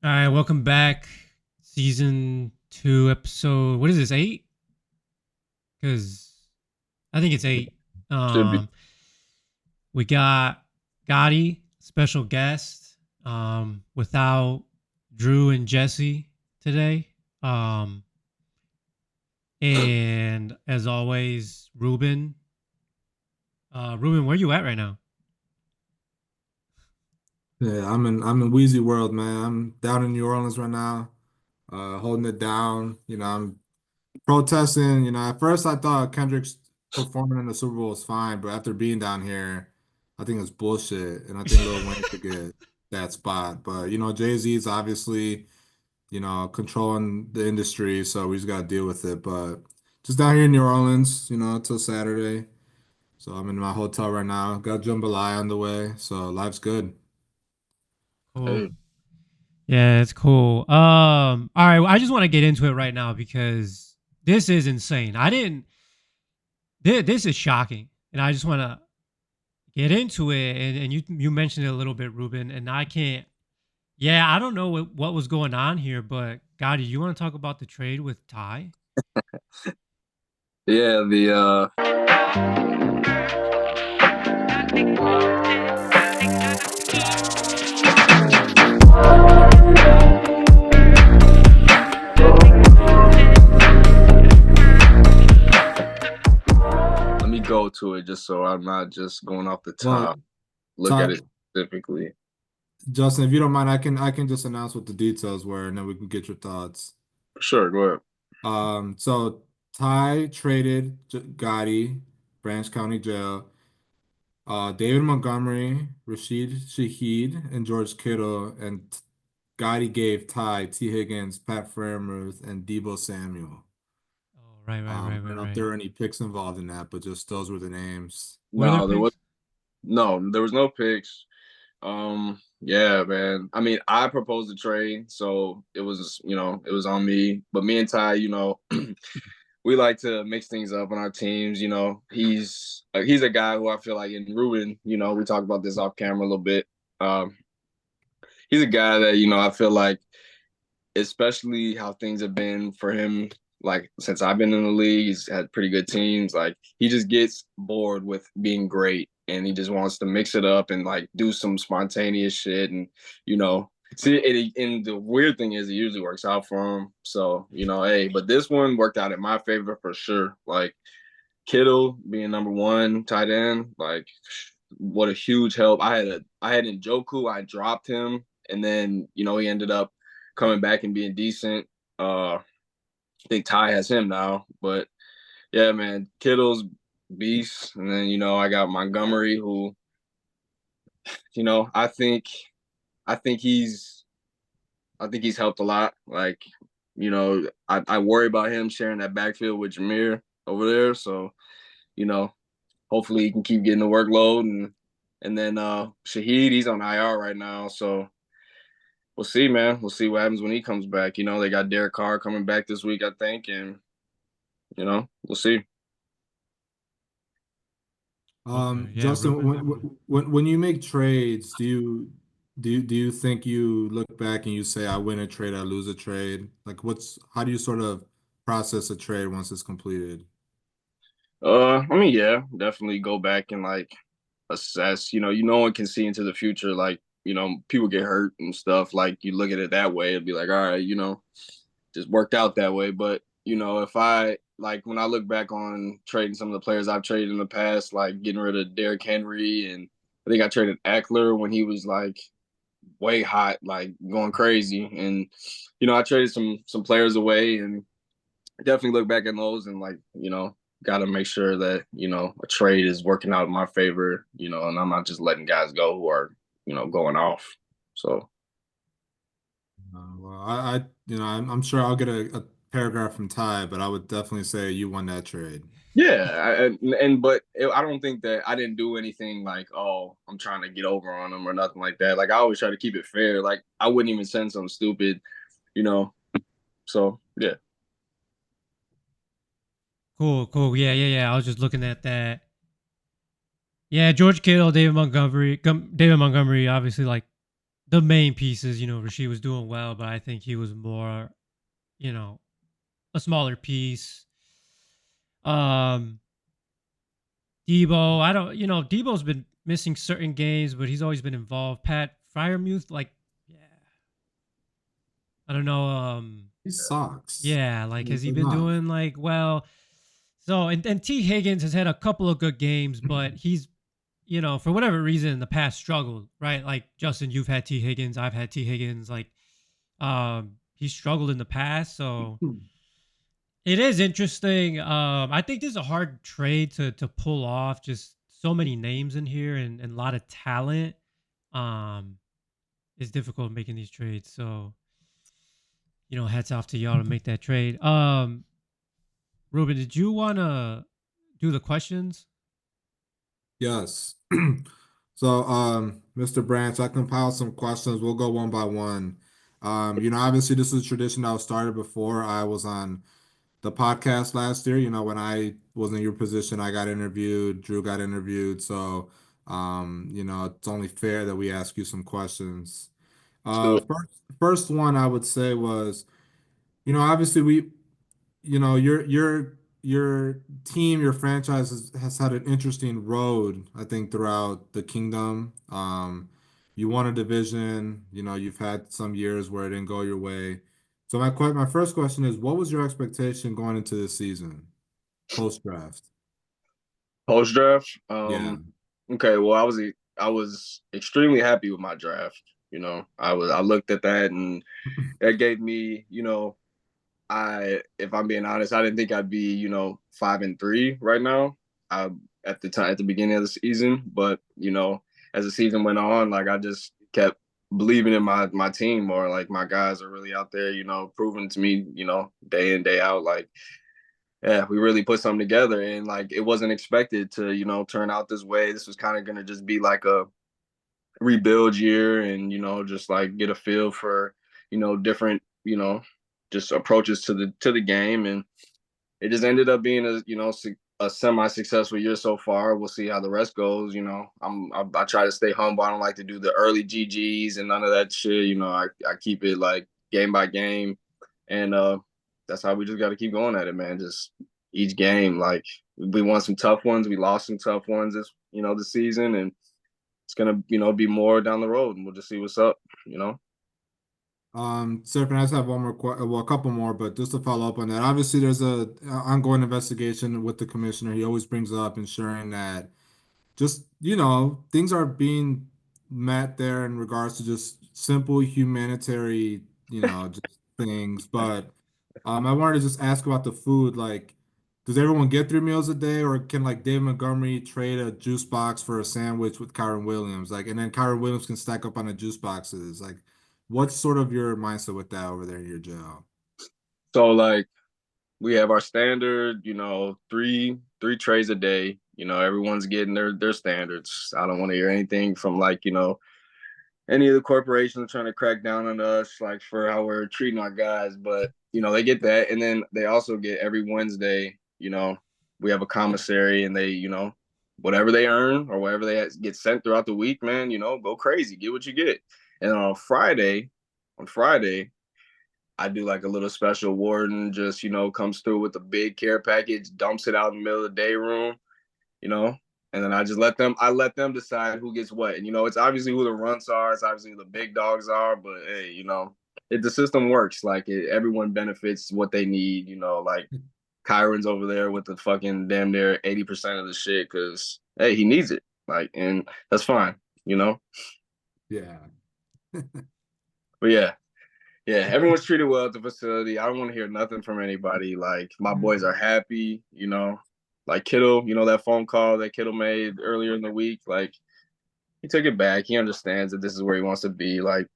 All right, welcome back. Season 2, episode. What is this? 8? Because I think it's 8. Should be. Um, we got Gotti, special guest, without Drew and Jesse today. Um, and as always, Ruben. Ruben, where you at right now? Yeah, I'm in Wheezy World, man. I'm down in New Orleans right now, holding it down. I'm protesting. At first I thought Kendrick's performing in the Super Bowl was fine, but after being down here, I think it's bullshit, and I think Lil Wayne should get that spot. But Jay-Z's obviously controlling the industry, so we just gotta deal with it. But just down here in New Orleans, till Saturday. So I'm in my hotel right now. Got jambalaya on the way, so life's good. Cool. Hey, Yeah, it's cool. All right, I just want to get into it right now because this is insane. I didn't. This is shocking, and I just want to get into it. And you mentioned it a little bit, Ruben, and I can't. Yeah, I don't know what was going on here, but Gotti, you want to talk about the trade with Ty? yeah, let me go to it just so I'm not just going off the Well, top. Look at Ty, it specifically. Justin, if you don't mind, I can just announce what the details were, and then we can get your thoughts. Sure, go ahead. So Ty traded Gotti, Branch County Jail, David Montgomery, Rashid Shaheed, and George Kittle, and Gotti gave Ty T. Higgins, Pat Freiermuth, and Debo Samuel. Oh, right, right, right, I right, don't know if right. there are any picks involved in that, but just those were the names. Were there No, picks? there was no picks. Yeah, man. I mean, I proposed the trade, so it was on me. But me and Ty, we like to mix things up on our teams. He's a guy who I feel like in Ruben, we talked about this off camera a little bit. Um, he's a guy that I feel like, especially how things have been for him. Like since I've been in the league, he's had pretty good teams. Like he just gets bored with being great, and he just wants to mix it up and like do some spontaneous shit. And you know, and the weird thing is, it usually works out for him. So hey, but this one worked out in my favor for sure. Like Kittle being number one tight end, like what a huge help. I had Njoku, I dropped him, and then he ended up coming back and being decent. I think Ty has him now, but yeah, man, Kittle's beast, and then I got Montgomery, who I think I think he's I think he's helped a lot. Like I worry about him sharing that backfield with Jameer over there, so you know hopefully he can keep getting the workload and then Shaheed, he's on IR right now, so we'll see, man. We'll see what happens when he comes back. They got Derek Carr coming back this week, I think, and we'll see. Okay, yeah, Justin, Ruben. when you make trades, do you think you look back and you say, I win a trade, I lose a trade? Like how do you sort of process a trade once it's completed? I mean, yeah, definitely go back and like assess. No one can see into the future. Like, people get hurt and stuff. Like, you look at it that way, it'd be like, all right, just worked out that way. But if I like when I look back on trading some of the players I've traded in the past, like getting rid of Derrick Henry, and I think I traded Eckler when he was like way hot, like going crazy, and I traded some players away, and definitely look back at those and like got to make sure that a trade is working out in my favor, and I'm not just letting guys go who are going off. So Well, I'm sure I'll get a paragraph from Ty, but I would definitely say you won that trade. yeah, but I don't think that I didn't do anything like, oh, I'm trying to get over on them or nothing like that. Like I always try to keep it fair. Like I wouldn't even send something stupid, you know. So yeah. Cool, cool. Yeah, yeah, yeah. I was just looking at that. Yeah, George Kittle, David Montgomery, David Montgomery, obviously like the main pieces. Rasheed was doing well, but I think he was more, you know, a smaller piece. Um, Debo, I don't, Debo's been missing certain games, but he's always been involved. Pat Fryermuth, like, yeah, I don't know. He sucks. Yeah, like, He has he does been not. doing like well? So, and T Higgins has had a couple of good games, but he's, for whatever reason in the past struggled, right? Like Justin, you've had T Higgins, I've had T Higgins. Like, he struggled in the past, so it is interesting. I think this is a hard trade to pull off. Just so many names in here and a lot of talent. Um, it's difficult making these trades. So, hats off to y'all to make that trade. Ruben, did you want to do the questions? Yes. So, Mr. Branch, I compiled some questions. We'll go one by one. Obviously this is a tradition that was started before I was on the podcast last year. When I was in your position, I got interviewed, Drew got interviewed. So, it's only fair that we ask you some questions. Let's do it. First one I would say was, obviously your team, your franchise has had an interesting road, I think, throughout the kingdom. You won a division, you've had some years where it didn't go your way. So my first question is, what was your expectation going into this season, post draft? Post draft. Yeah. Okay. Well, I was extremely happy with my draft. I looked at that and that gave me, if I'm being honest, I didn't think I'd be, 5-3 right now. I at the beginning of the season, but as the season went on, like I just kept believing in my team more. Like my guys are really out there, proving to me, day in day out, like yeah, we really put something together, and like it wasn't expected to, turn out this way. This was kind of gonna just be like a rebuild year, and just like get a feel for, different, just approaches to the game, and it just ended up being a semi-successful year so far. We'll see how the rest goes. I try to stay humble. I don't like to do the early GGs and none of that shit. I keep it like game by game, and that's how we just got to keep going at it, man. Just each game, like we won some tough ones, we lost some tough ones this season, and it's gonna be more down the road, and we'll just see what's up. You know. Serpent, I just have one more, well, a couple more, but just to follow up on that, obviously there's a ongoing investigation with the commissioner. He always brings up ensuring that just, things are being met there in regards to just simple humanitarian, just things. But I wanted to just ask about the food. Like, does everyone get 3 meals a day, or can like Dave Montgomery trade a juice box for a sandwich with Kyron Williams? Like, and then Kyron Williams can stack up on the juice boxes. Like, what's sort of your mindset with that over there in your job? So like we have our standard, three trays a day. Everyone's getting their standards. I don't want to hear anything from like, any of the corporations trying to crack down on us, like for how we're treating our guys. But, they get that. And then they also get every Wednesday, we have a commissary and they, whatever they earn or whatever they get sent throughout the week, man, go crazy, get what you get. And on Friday, I do like a little special warden, just, comes through with a big care package, dumps it out in the middle of the day room, you know, and then I let them decide who gets what. And, it's obviously who the runts are, it's obviously who the big dogs are, but hey, the system works. Like everyone benefits what they need, like Kyron's over there with the fucking damn near 80% of the shit because, hey, he needs it. Like, and that's fine, you know? Yeah. But yeah, yeah, everyone's treated well at the facility. I don't want to hear nothing from anybody. Like my boys are happy, Like Kittle, that phone call that Kittle made earlier in the week. Like he took it back. He understands that this is where he wants to be. Like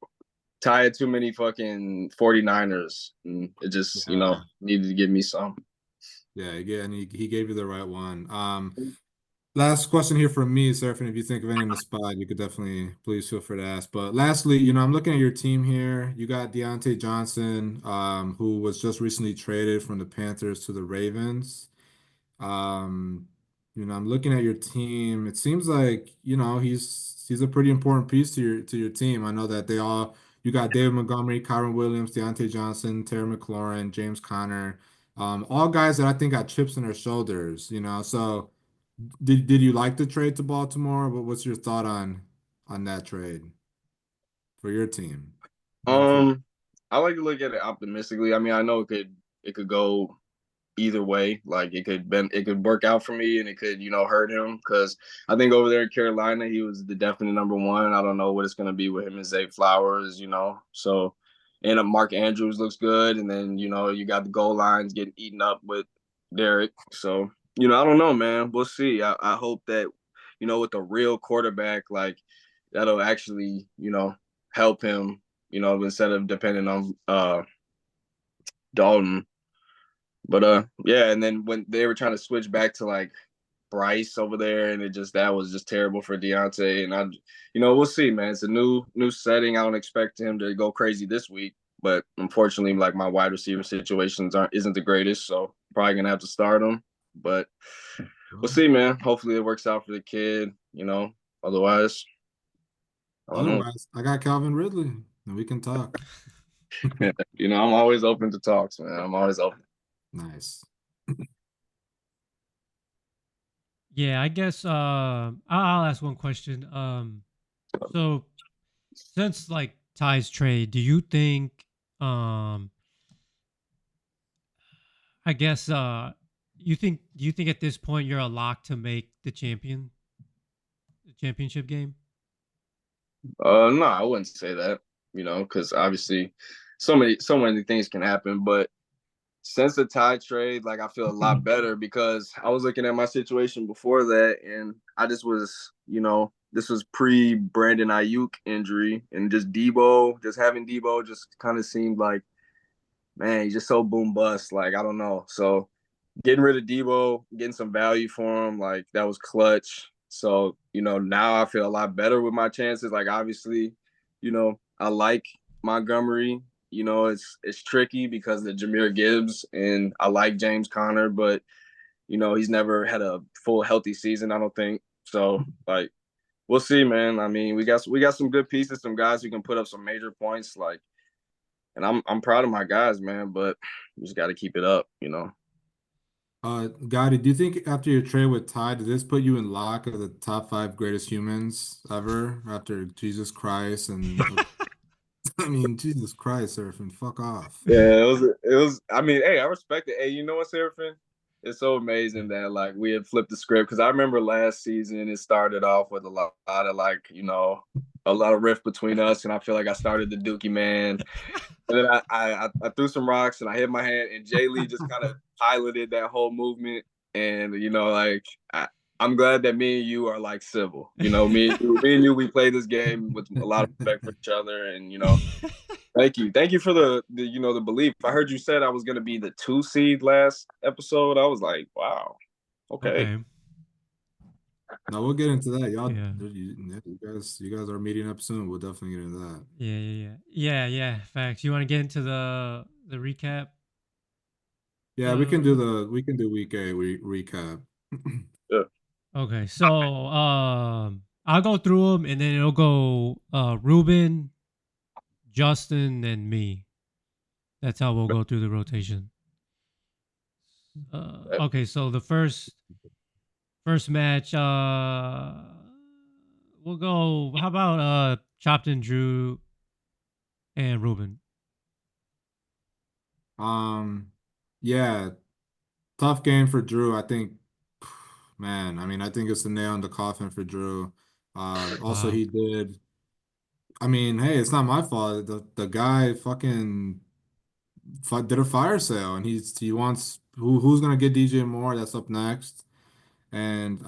Ty had too many fucking 49ers. And it just, Yeah. needed to give me some. Yeah, again, he gave you the right one. Last question here from me, Seraphin. If you think of any on the spot, you could definitely please feel free to ask. But lastly, I'm looking at your team here. You got Deontay Johnson, who was just recently traded from the Panthers to the Ravens. Um, I'm looking at your team. It seems like, he's a pretty important piece to your team. I know that you got David Montgomery, Kyron Williams, Deontay Johnson, Terry McLaurin, James Conner, all guys that I think got chips in their shoulders. So did you like the trade to Baltimore? What's your thought on that trade for your team? Not for I like to look at it optimistically. I mean, I know it could go either way. Like it could work out for me and it could, hurt him because I think over there in Carolina he was the definite number one. I don't know what it's gonna be with him and Zay Flowers. So and Mark Andrews looks good, and then you got the goal lines getting eaten up with Derek. So I don't know, man. We'll see. I hope that with a real quarterback, like that'll actually help him. Instead of depending on Dalton. But yeah, and then when they were trying to switch back to like Bryce over there, and that was just terrible for Deontay. And we'll see, man. It's a new setting. I don't expect him to go crazy this week, but unfortunately, like my wide receiver situations isn't the greatest, so probably gonna have to start him. But we'll see, man. Hopefully, it works out for the kid. Otherwise, I don't know. Otherwise, I got Calvin Ridley, and we can talk. I'm always open to talks, man. I'm always open. Nice. Yeah, I guess I'll ask one question. So since like Ty's trade, do you think um I guess do you think at this point you're a lock to make the championship game? No, I wouldn't say that. Because obviously, so many things can happen. But since the tie trade, like I feel a lot better because I was looking at my situation before that, and I just was, this was pre Brandon Ayuk injury, and just having Debo just kind of seemed like, man, he's just so boom bust. Like I don't know. So getting rid of Debo, getting some value for him, like that was clutch. So, now I feel a lot better with my chances. Like obviously, I like Montgomery. It's tricky because of Jameer Gibbs and I like James Conner, but he's never had a full healthy season, I don't think. So like we'll see, man. I mean, we got some good pieces, some guys who can put up some major points, like and I'm proud of my guys, man, but we just gotta keep it up. Gotti, do you think after your trade with Ty, did this put you in lock of the top five greatest humans ever after Jesus Christ and I mean Jesus Christ, Surfing, fuck off. Yeah, it was. I mean, hey, I respect it. Hey, you know what, Seraphin? It's so amazing that like we had flipped the script because I remember last season it started off with a lot of like a lot of rift between us, and I feel like I started the Dookie man, and then I threw some rocks and I hit my hand, and Jay Lee just kind of piloted that whole movement, and like I'm glad that me and you are like civil. Me and you, we play this game with a lot of respect for each other, and Thank you for the belief. I heard you said I was gonna be the 2 seed last episode. I was like, wow, okay. Okay. Now we'll get into that. Y'all, Yeah. you guys are meeting up soon. We'll definitely get into that. Yeah, yeah, yeah. Yeah, yeah. Facts. You want to get into the recap? Yeah, Uh we can do week A recap. Yeah. okay. So, I'll go through them and then it'll go Ruben, Justin and me. That's how we'll go through the rotation. Okay, so the first match we'll go how about Chopped Drew and Ruben. Um, yeah, tough game for Drew. I think, man, I mean, I think it's the nail in the coffin for Drew. Also Wow. he did. I mean, hey, it's not my fault. The guy fucking did a fire sale, and he wants who's gonna get DJ Moore? That's up next. And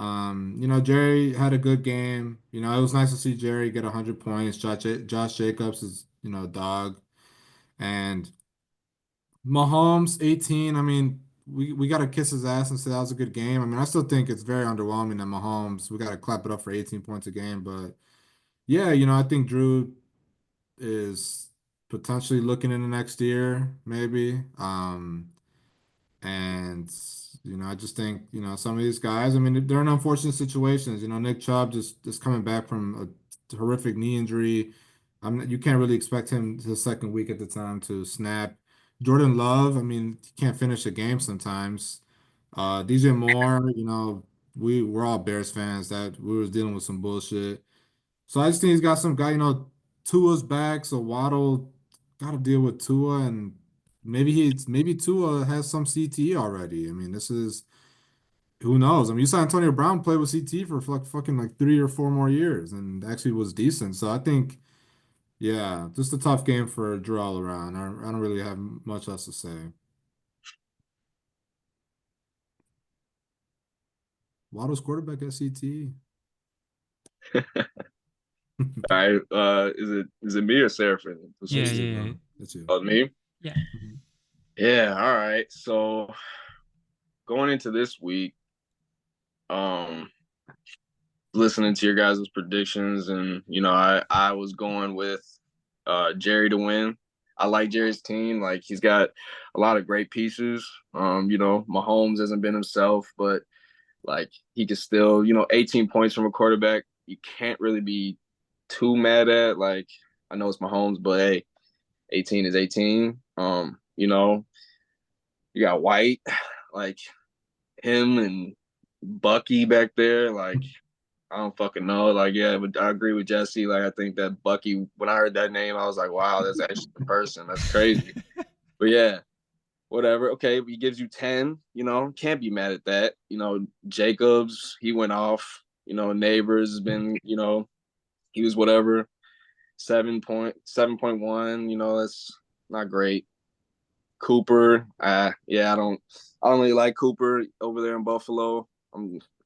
Jerry had a good game. It was nice to see Jerry get 100 points. Josh Jacobs is a dog, and Mahomes 18. I mean, we got to kiss his ass and say that was a good game. I mean, I still think it's very underwhelming that Mahomes. We got to clap it up for 18 points a game, but yeah, I think Drew is potentially looking in the next year, maybe. And, I just think, some of these guys, I mean, they're in unfortunate situations. Nick Chubb just coming back from a horrific knee injury. You can't really expect him the second week at the time to snap. Jordan Love, I mean, he can't finish a game sometimes. DJ Moore, we're all Bears fans that we was dealing with some bullshit. So I just think he's got some guy, Tua's back, so Waddle got to deal with Tua, and maybe Tua has some CTE already. I mean, this is who knows. I mean, you saw Antonio Brown play with CTE for like fucking like 3 or 4 more years, and actually was decent. So I think, yeah, just a tough game for Drew all around. I don't really have much else to say. Waddle's quarterback at CTE. All right. Is it me or Seraphin? Yeah, That's yeah, you, yeah. bro. That's you. Oh, me? Yeah. Mhm. Yeah. All right. So going into this week, um, listening to your guys' predictions, and I was going with Jerry to win. I like Jerry's team. Like he's got a lot of great pieces. Mahomes hasn't been himself, but like he could still, 18 points from a quarterback, you can't really be too mad at. Like I know it's Mahomes, but hey, 18 is 18. You got White, like him and Bucky back there, like I don't fucking know. Like, yeah, but I agree with Jesse. Like, I think that Bucky, when I heard that name, I was like, wow, that's actually a person. That's crazy. But yeah, whatever. Okay, he gives you 10, can't be mad at that. Jacobs, he went off. Neighbors has been, he was whatever, 7.1, that's not great. Cooper, yeah, I don't really like Cooper over there in Buffalo.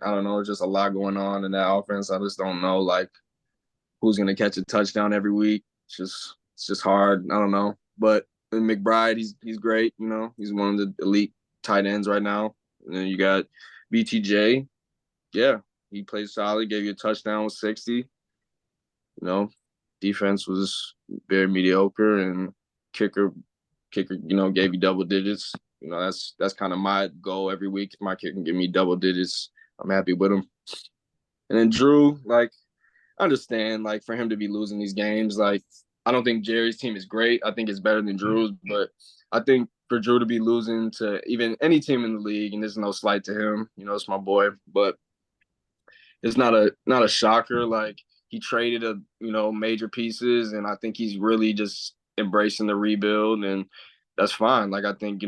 I don't know, there's just a lot going on in that offense. I just don't know like who's gonna catch a touchdown every week. It's just hard. I don't know. But McBride, he's great, he's one of the elite tight ends right now. And then you got BTJ. Yeah, he played solid, gave you a touchdown with 60. You know, defense was very mediocre and kicker gave you double digits. That's kind of my goal every week. If my kicker can give me double digits, I'm happy with him. And then Drew, like, I understand, like, for him to be losing these games, like, I don't think Jerry's team is great. I think it's better than Drew's, but I think for Drew to be losing to even any team in the league, and there's no slight to him, it's my boy, but it's not a shocker. Like he traded major pieces, and I think he's really just embracing the rebuild, and that's fine. Like I think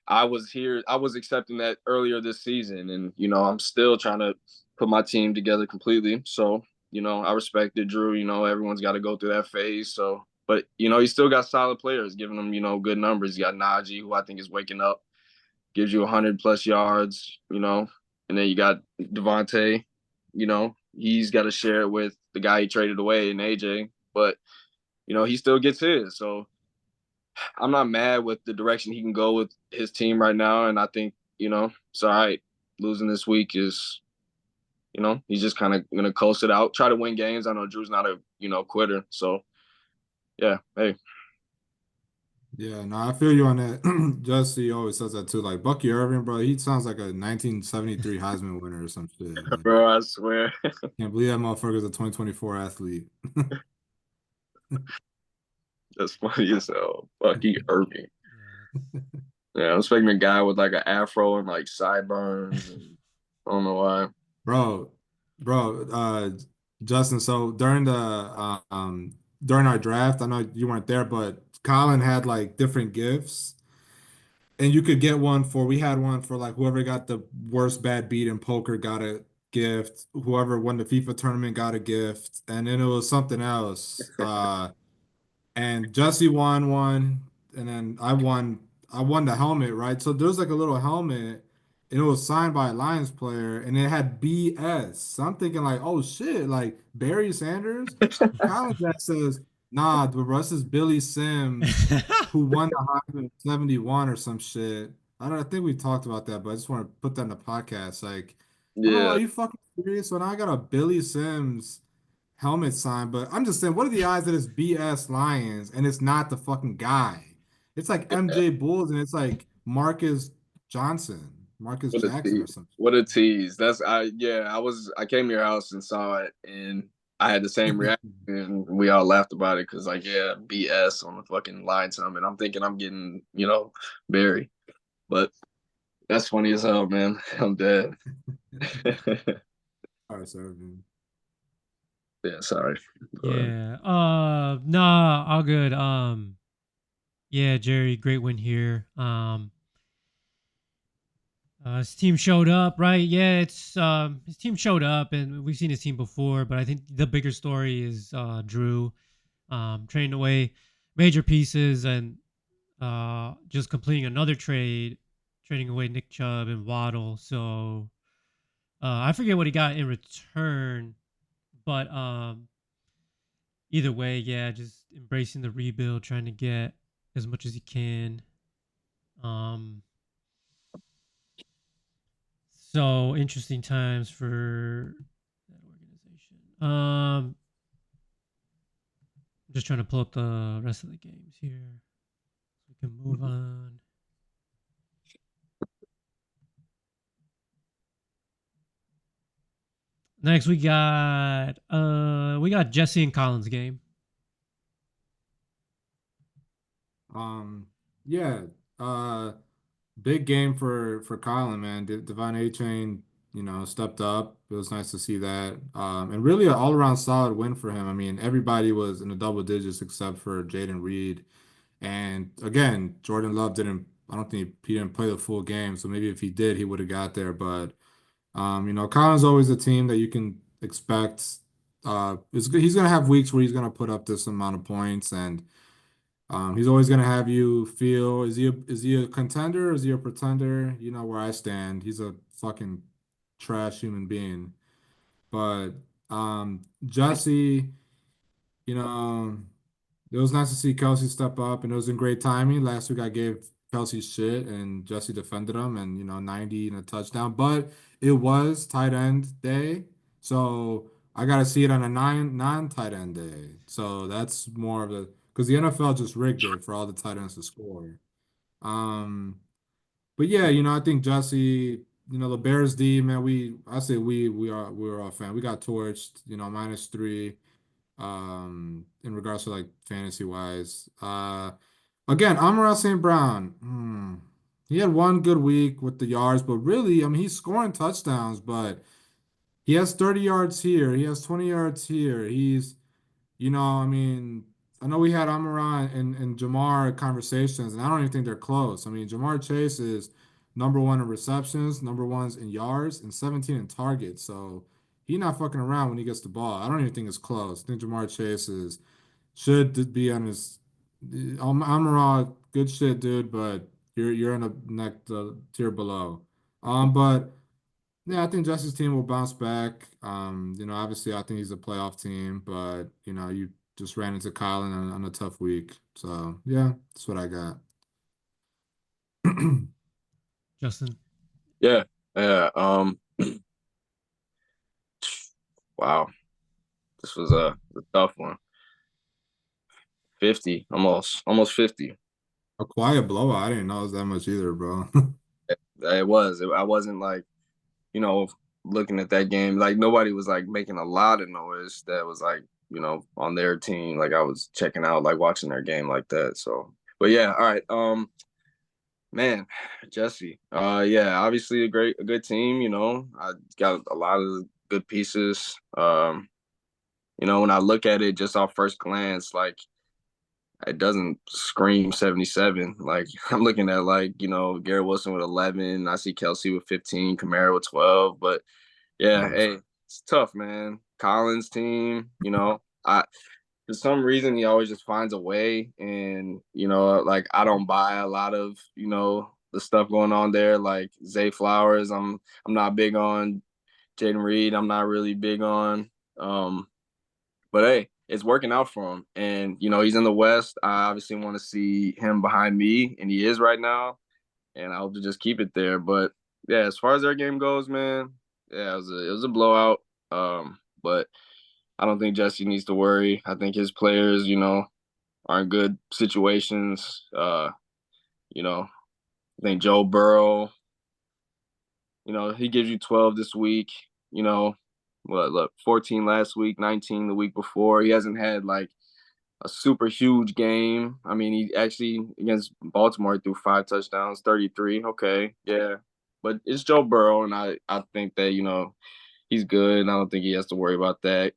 I was accepting that earlier this season, and I'm still trying to put my team together completely. So I respected Drew. Everyone's got to go through that phase. So, but he still got solid players giving them good numbers. You got Najee, who I think is waking up, gives you 100+ yards. And then you got Devontae. He's got to share it with the guy he traded away in AJ, but he still gets his. So I'm not mad with the direction he can go with his team right now, and I think it's all right. Losing this week is he's just kind of gonna coast it out, try to win games. I know Drew's not a quitter, so yeah, hey. Yeah, no, I feel you on that. Jesse always says that too. Like Bucky Irving, bro, he sounds like a 1973 Heisman winner or some shit. Like, Bro, I swear. can't believe that motherfucker's a 2024 athlete. That's funny as hell. Bucky Irving. Yeah. Yeah, I'm expecting a guy with like an afro and like sideburns, and I don't know why. Bro, bro, Justin, so during our draft, I know you weren't there, but Colin had like different gifts. And you could get one for, we had one for like whoever got the worst bad beat in poker got a gift. Whoever won the FIFA tournament got a gift. And then it was something else. And Jesse won one, and then I won the helmet, right? So there's like a little helmet, and it was signed by a Lions player, and it had BS. So I'm thinking like, oh shit, like Barry Sanders. Colin Jack says, nah, the rest is Billy Sims, who won the Heisman in 71 or some shit. I think we talked about that, but I just want to put that in the podcast. Like, I'm like, Yeah, are you fucking serious? So now I got a Billy Sims helmet sign, but I'm just saying, what are the odds that it's BS Lions and it's not the fucking guy? It's like MJ Bulls and it's like Marcus Johnson, Marcus What a Jackson, tease. or something. What a tease. That's I yeah, I came to your house and saw it and I had the same reaction and we all laughed about it because like yeah, BS on the fucking line to him and I'm thinking I'm getting, Barry. But that's funny as hell, man. I'm dead. All right, so man. Yeah, sorry. Go ahead. Yeah. Nah, all good. Yeah, Jerry, great win here. His team showed up, right? Yeah, it's his team showed up, and we've seen his team before. But I think the bigger story is Drew, trading away major pieces and just completing another trade, trading away Nick Chubb and Waddle. So I forget what he got in return, but either way, yeah, just embracing the rebuild, trying to get as much as he can. Um, so interesting times for that organization. I'm just trying to pull up the rest of the games here. We can move on. Next, we got Jesse and Collins game. Um, yeah, uh, big game for Colin, man. Devon A Chain, stepped up. It was nice to see that. And really an all around solid win for him. I mean, everybody was in the double digits except for Jaden Reed. And again, Jordan Love didn't. I don't think he didn't play the full game. So maybe if he did, he would have got there. But Colin's always a team that you can expect. He's gonna have weeks where he's gonna put up this amount of points and. He's always gonna have you feel, is he a contender or is he a pretender? You know where I stand. He's a fucking trash human being. But Jesse, you know, it was nice to see Kelsey step up, and it was in great timing. Last week I gave Kelsey shit, and Jesse defended him, and 90 and a touchdown. But it was tight end day, so I got to see it on a non-tight end day. So that's more of a because the NFL just rigged it for all the tight ends to score. Um, but yeah, I think Jesse, the Bears D, man, I say we are all fan. We got torched, -3 in regards to like fantasy wise. Again, Amon St. Brown, he had one good week with the yards, but really, I mean, he's scoring touchdowns, but he has 30 yards here, he has 20 yards here. I mean, I know we had Amaran and Jamar conversations, and I don't even think they're close. I mean, Jamar Chase is number one in receptions, number ones in yards, and 17 in targets. So he's not fucking around when he gets the ball. I don't even think it's close. I think Jamar Chase should be on his. Amaran, good shit, dude, but you're in a neck the tier below. But. Yeah, I think Jesse's team will bounce back. Obviously I think he's a playoff team, but you just ran into Colin on a tough week. So yeah, that's what I got. Justin. Yeah. Yeah. Wow. This was a tough one. 50, almost 50. A quiet blowout. I didn't know it was that much either, bro. It was. I wasn't like, you know, looking at that game. Like nobody was like making a lot of noise that was like, on their team. Like I was checking out, like watching their game like that. So, but yeah, all right. Man, Jesse. Yeah, obviously a good team. I got a lot of good pieces. When I look at it just off first glance, like it doesn't scream 77. Like I'm looking at like, Garrett Wilson with 11. I see Kelsey with 15, Kamara with 12. But yeah, hey, it's tough, man. Collins team, I for some reason he always just finds a way. And, like I don't buy a lot of, the stuff going on there. Like Zay Flowers, I'm not big on. Jaden Reed, I'm not really big on. But hey, it's working out for him. And, he's in the West. I obviously want to see him behind me, and he is right now. And I hope to just keep it there. But yeah, as far as their game goes, man, yeah, it was a blowout. But I don't think Jesse needs to worry. I think his players, are in good situations. You know, I think Joe Burrow, he gives you 12 this week. You know, look, 14 last week, 19 the week before. He hasn't had like a super huge game. I mean, he actually against Baltimore threw 5 touchdowns, 33. Okay, yeah, but it's Joe Burrow, and I think that he's good, and I don't think he has to worry about that.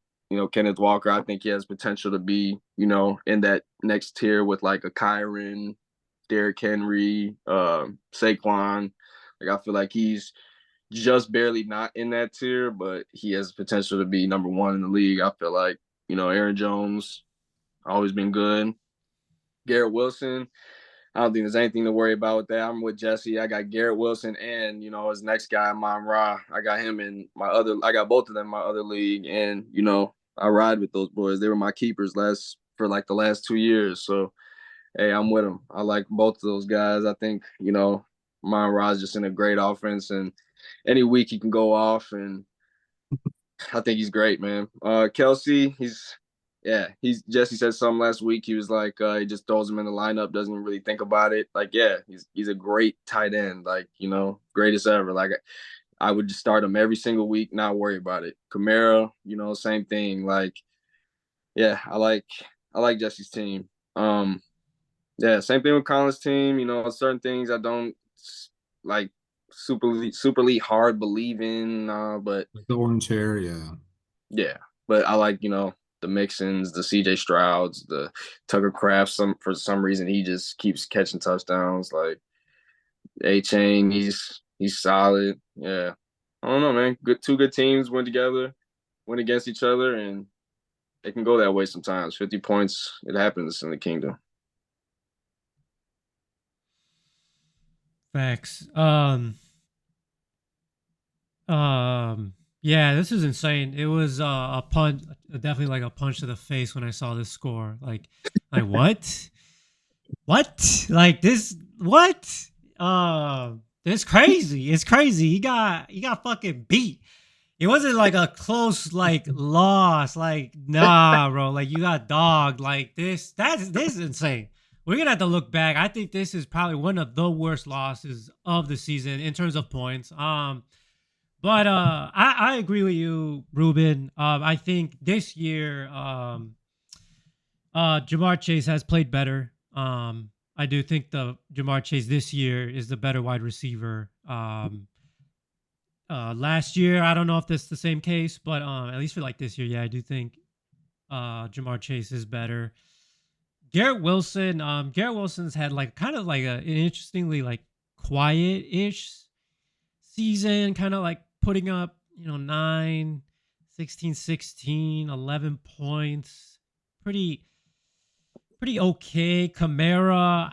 Kenneth Walker, I think he has potential to be in that next tier with like a Kyron, Derrick Henry, Saquon. Like I feel like he's just barely not in that tier, but he has potential to be number one in the league. I feel like Aaron Jones always been good. Garrett Wilson, I don't think there's anything to worry about with that. I'm with Jesse. I got Garrett Wilson and his next guy, Mon Ra. I got him in my other. I got both of them in my other league, and I ride with those boys. They were my keepers for like the last 2 years. So hey, I'm with them. I like both of those guys. I think Mon Ra's just in a great offense, and any week he can go off, and I think he's great, man. Kelsey, he's Jesse said something last week. He was like, he just throws him in the lineup, doesn't really think about it. Like, yeah, he's a great tight end, like, greatest ever. Like I would just start him every single week, not worry about it. Kamara, same thing. Like, yeah, I like Jesse's team. Yeah, same thing with Colin's team. Certain things I don't like super elite hard believe in, but Like the orange hair, yeah. yeah, but I like the Mixons, the C.J. Strouds, the Tucker Craft. For some reason he just keeps catching touchdowns. Like A-Chain, he's solid. Yeah, I don't know, man. Two good teams went together, went against each other, and it can go that way sometimes. 50 points, it happens in the kingdom. Facts. Yeah, this is insane. It was a punch, definitely like a punch to the face when I saw this score. Like what? What? Like this? What? It's crazy. It's crazy. He got fucking beat. It wasn't like a close like loss. Like nah, bro. Like you got dogged. Like this is insane. We're gonna have to look back. I think this is probably one of the worst losses of the season in terms of points. But I agree with you, Ruben. I think this year, Jamar Chase has played better. I do think the Jamar Chase this year is the better wide receiver. Last year, I don't know if that's the same case, but at least for like this year, yeah, I do think Jamar Chase is better. Garrett Wilson's had like kind of like an interestingly like quiet-ish season, kind of like putting up, 9, 16, 16, 11 points. Pretty okay. Kamara's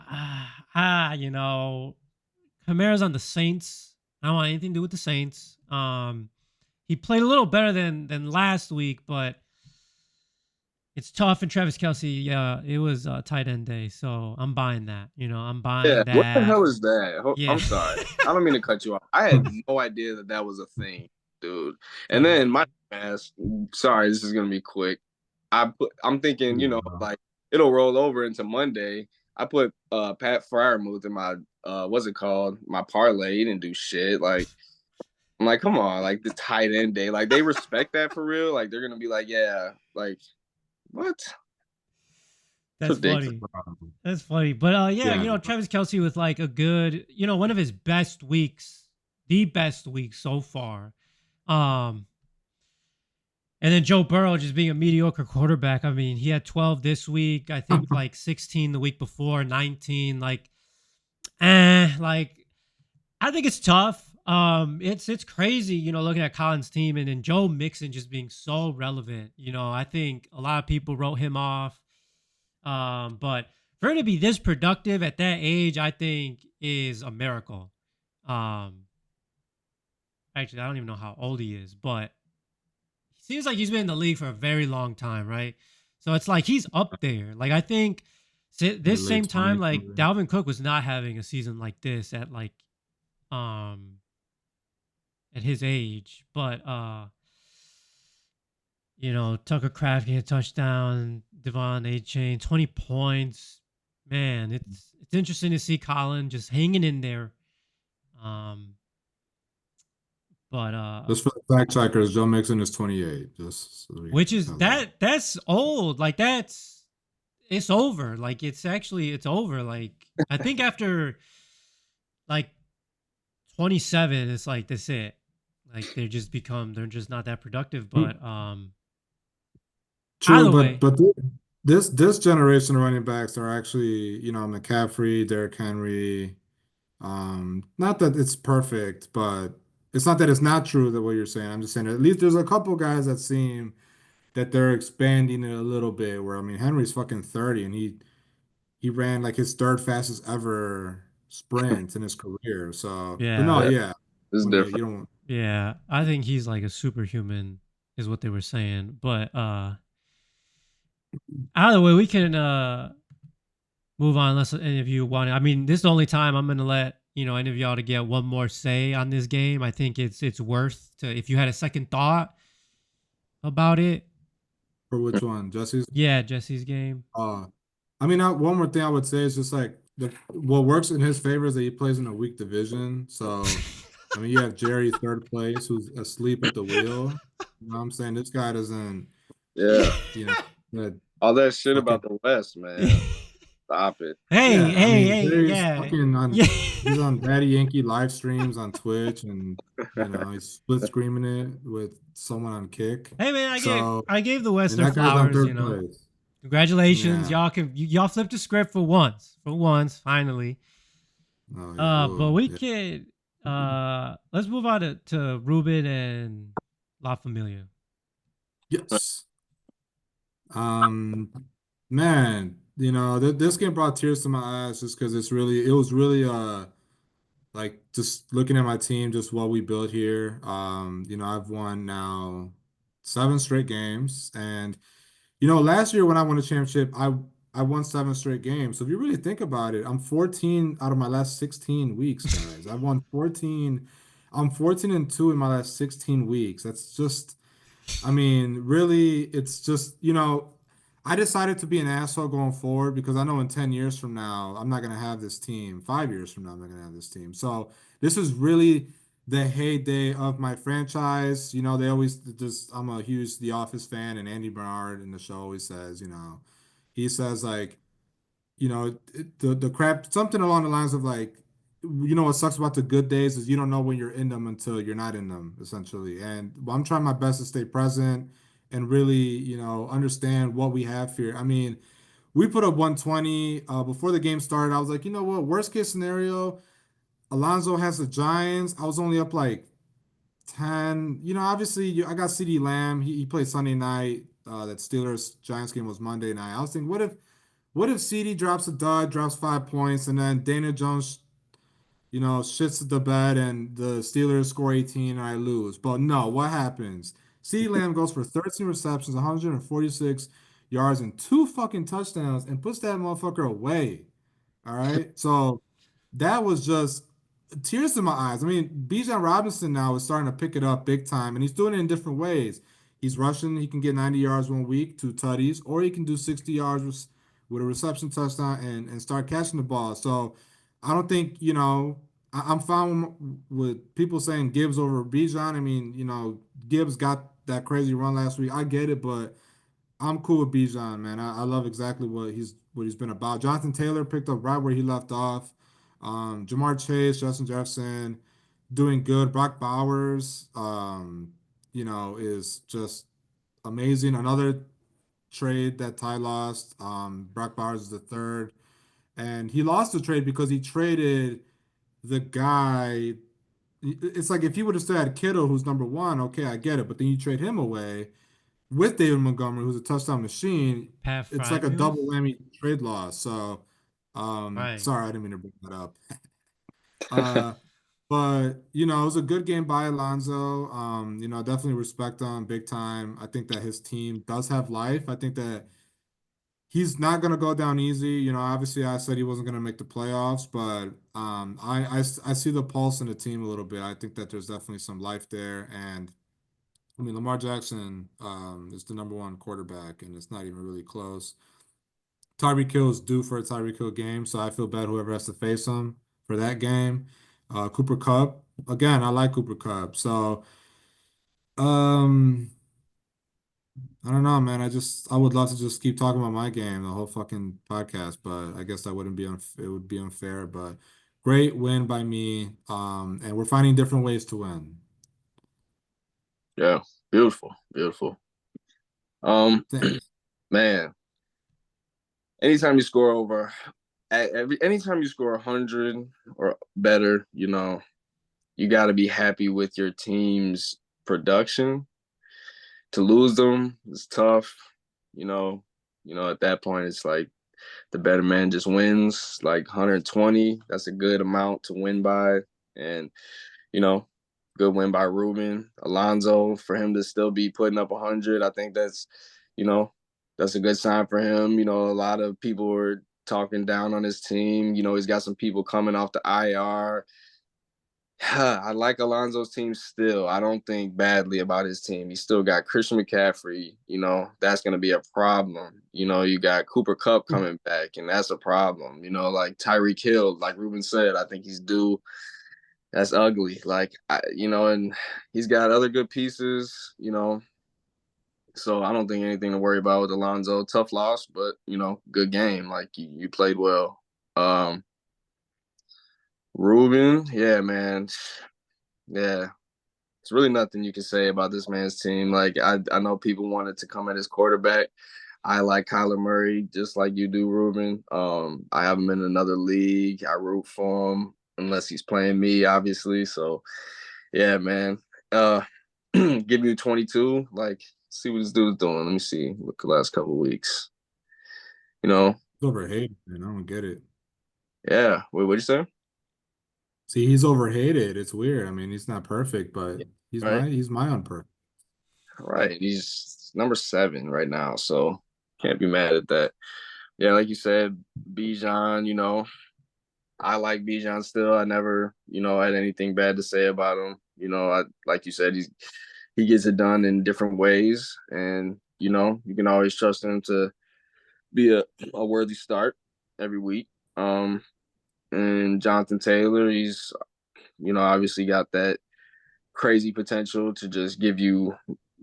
on the Saints. I don't want anything to do with the Saints. He played a little better than last week, but it's tough. And Travis Kelsey, yeah, it was tight end day, so I'm buying that. I'm Yeah, buying what the that. hell is that? Yeah, I'm sorry. I don't mean to cut you off. I had no idea that was a thing, dude. And funny. then my ass, sorry, this is gonna be quick. I'm thinking, Yeah. like it'll roll over into Monday. I put Pat Fryermuth in my what's it called? My parlay. He didn't do shit. Like I'm like, come on, like the tight end day. Like they respect that for real. Like they're gonna be like, yeah, like what? It's That's ridiculous. funny. That's funny. But yeah, Yeah. Travis Kelsey with like a good, one of his best weeks, the best week so far. Um, and then Joe Burrow just being a mediocre quarterback. I mean, he had 12 this week. I think like 16 the week before, 19. Like I think it's tough. It's crazy, looking at Collins' team and then Joe Mixon just being so relevant. I think a lot of people wrote him off. But for him to be this productive at that age, I think is a miracle. Um, Actually, I don't even know how old he is, but he seems like he's been in the league for a very long time, right? So it's like he's up there. Like I think this Late same time, 20s, like maybe. Dalvin Cook was not having a season like this um at his age, but Tucker Craft getting a touchdown, Devon A-Chain, 20 points. Man, it's interesting to see Colin just hanging in there Um, but Just for the fact checkers, Joe Mixon is 28. Just so we which is have that. that's old. Like that's it's over. Like it's over. Like I think after like 27, it's like that's it. Like they're just not that productive. Mm, But true, either but way, this generation of running backs are actually, McCaffrey, Derrick Henry. Not that it's perfect, but it's not that it's not true that what you're saying. I'm just saying at least there's a couple guys that seem that they're expanding it a little bit. Where I mean, Henry's fucking 30 and he ran like his third fastest ever sprint in his career. So, but no, yeah, yeah, yeah, It's 28. You different. don't. yeah. I think he's like a superhuman, is what they were saying. But either way, we can move on unless any of you want to. I mean, this is the only time I'm gonna let any of y'all to get one more say on this game. I think it's worth to if you had a second thought about it. For which one, Jesse's? Yeah, Jesse's game. Uh, I mean, one more thing I would say is just like what works in his favor is that he plays in a weak division. So, I mean, you have Jerry third place who's asleep at the wheel. You know what I'm saying? This guy doesn't, Yeah. you know, that All that shit fucking about the West, man. Stop it. Hey, yeah. I hey, mean, hey, Jerry's yeah, fucking yeah. he's on Daddy Yankee live streams on Twitch, and he's split screaming it with someone on Kick. Hey man, So, I gave the West and their that guy's on flowers. third place. Congratulations, Yeah. y'all flipped the script for once. For once, finally. Oh yeah. But Whoa. we Yeah. could let's move on to Ruben and La Familia. Yes. Um, man, this game brought tears to my eyes just because it was really like just looking at my team, just what we built here. I've won now 7 straight games, and last year when I won a championship, I won 7 straight games. So if you really think about it, I'm 14 out of my last 16 weeks, guys. I've won 14. I'm 14-2 in my last 16 weeks. That's just I mean, really, it's just, I decided to be an asshole going forward because I know in 10 years from now, I'm not going to have this team. 5 years from now, I'm not going to have this team. So this is really the heyday of my franchise. They always just, I'm a huge The Office fan, and Andy Bernard in the show always says, he says, like, the crap, something along the lines of like, what sucks about the good days is you don't know when you're in them until you're not in them, essentially. And I'm trying my best to stay present and really, understand what we have here. I mean, we put up 120 before the game started. I was like, you know what? Worst case scenario, Alonso has the Giants. I was only up like 10. Obviously, I got CD Lamb. He played Sunday night. That Steelers Giants game was Monday night. I was thinking, what if CD drops a dud, drops 5 points, and then Dana Jones, shits the bed and the Steelers score 18 and I lose? But no, what happens? CD Lamb goes for 13 receptions, 146 yards, and two fucking touchdowns and puts that motherfucker away. All right. So that was just tears in my eyes. I mean, Bijan Robinson now is starting to pick it up big time, and he's doing it in different ways. He's rushing, he can get 90 yards 1 week, 2 tutties, or he can do 60 yards with a reception touchdown and start catching the ball. So I don't think, I'm fine with people saying Gibbs over Bijan. I mean, Gibbs got that crazy run last week. I get it, but I'm cool with Bijan, man. I love exactly what he's been about. Jonathan Taylor picked up right where he left off. Jamar Chase, Justin Jefferson, doing good. Brock Bowers, is just amazing. Another trade that Ty lost. Brock Bowers is the third, and he lost the trade because he traded the guy. It's like if you would have still had Kittle, who's number one, okay, I get it. But then you trade him away with David Montgomery, who's a touchdown machine. Pat It's like a double Frymuth. whammy trade loss. So, Right. sorry, I didn't mean to bring that up. Uh, but it was a good game by Alonso. Definitely respect him big time. I think that his team does have life. I think that he's not gonna go down easy. Obviously I said he wasn't gonna make the playoffs, but I see the pulse in the team a little bit. I think that there's definitely some life there, and I mean, Lamar Jackson is the number one quarterback, and it's not even really close. Tyreek Hill is due for a Tyreek Hill game, so I feel bad whoever has to face him for that game. Cooper Cup. Again, I like Cooper Cup. So, um, I don't know, man. I would love to just keep talking about my game the whole fucking podcast, but I guess that wouldn't be it would be unfair. But great win by me. And we're finding different ways to win. Yeah, beautiful, beautiful. Um, Thanks. man, anytime you score over, anytime you score 100 or better, you got to be happy with your team's production. To lose them is tough. You know, at that point, it's like the better man just wins. Like 120, that's a good amount to win by, and you know, good win by Ruben Alonso for him to still be putting up 100. I think you know, that's a good sign for him. A lot of people were talking down on his team. He's got some people coming off the IR. I like Alonso's team still. I don't think badly about his team. He still got Christian McCaffrey. That's going to be a problem. You got Cooper Cup coming back, and that's a problem. Like Tyreek Hill, like Ruben said, I think he's due. That's ugly. And he's got other good pieces. So I don't think anything to worry about with Alonso. Tough loss, but good game. Like you played well. Ruben, yeah, man. Yeah, it's really nothing you can say about this man's team. Like I know people wanted to come at his quarterback. I like Kyler Murray just like you do, Ruben. I have him in another league. I root for him unless he's playing me, obviously. So yeah, man. Give you 22. Like, see what this dude's doing. Let me see. Look the last couple of weeks. You know, He's overhated, man. I don't get it. yeah. Wait, what'd you say? See, he's overhated. It's weird. I mean, he's not perfect, but Yeah, right. he's my unperfect. Right. He's number 7 right now. So can't be mad at that. Yeah, like you said, Bijan, I like Bijan still. I never, had anything bad to say about him. Like you said, he gets it done in different ways. And, you can always trust him to be a worthy start every week. And Jonathan Taylor, he's, obviously got that crazy potential to just give you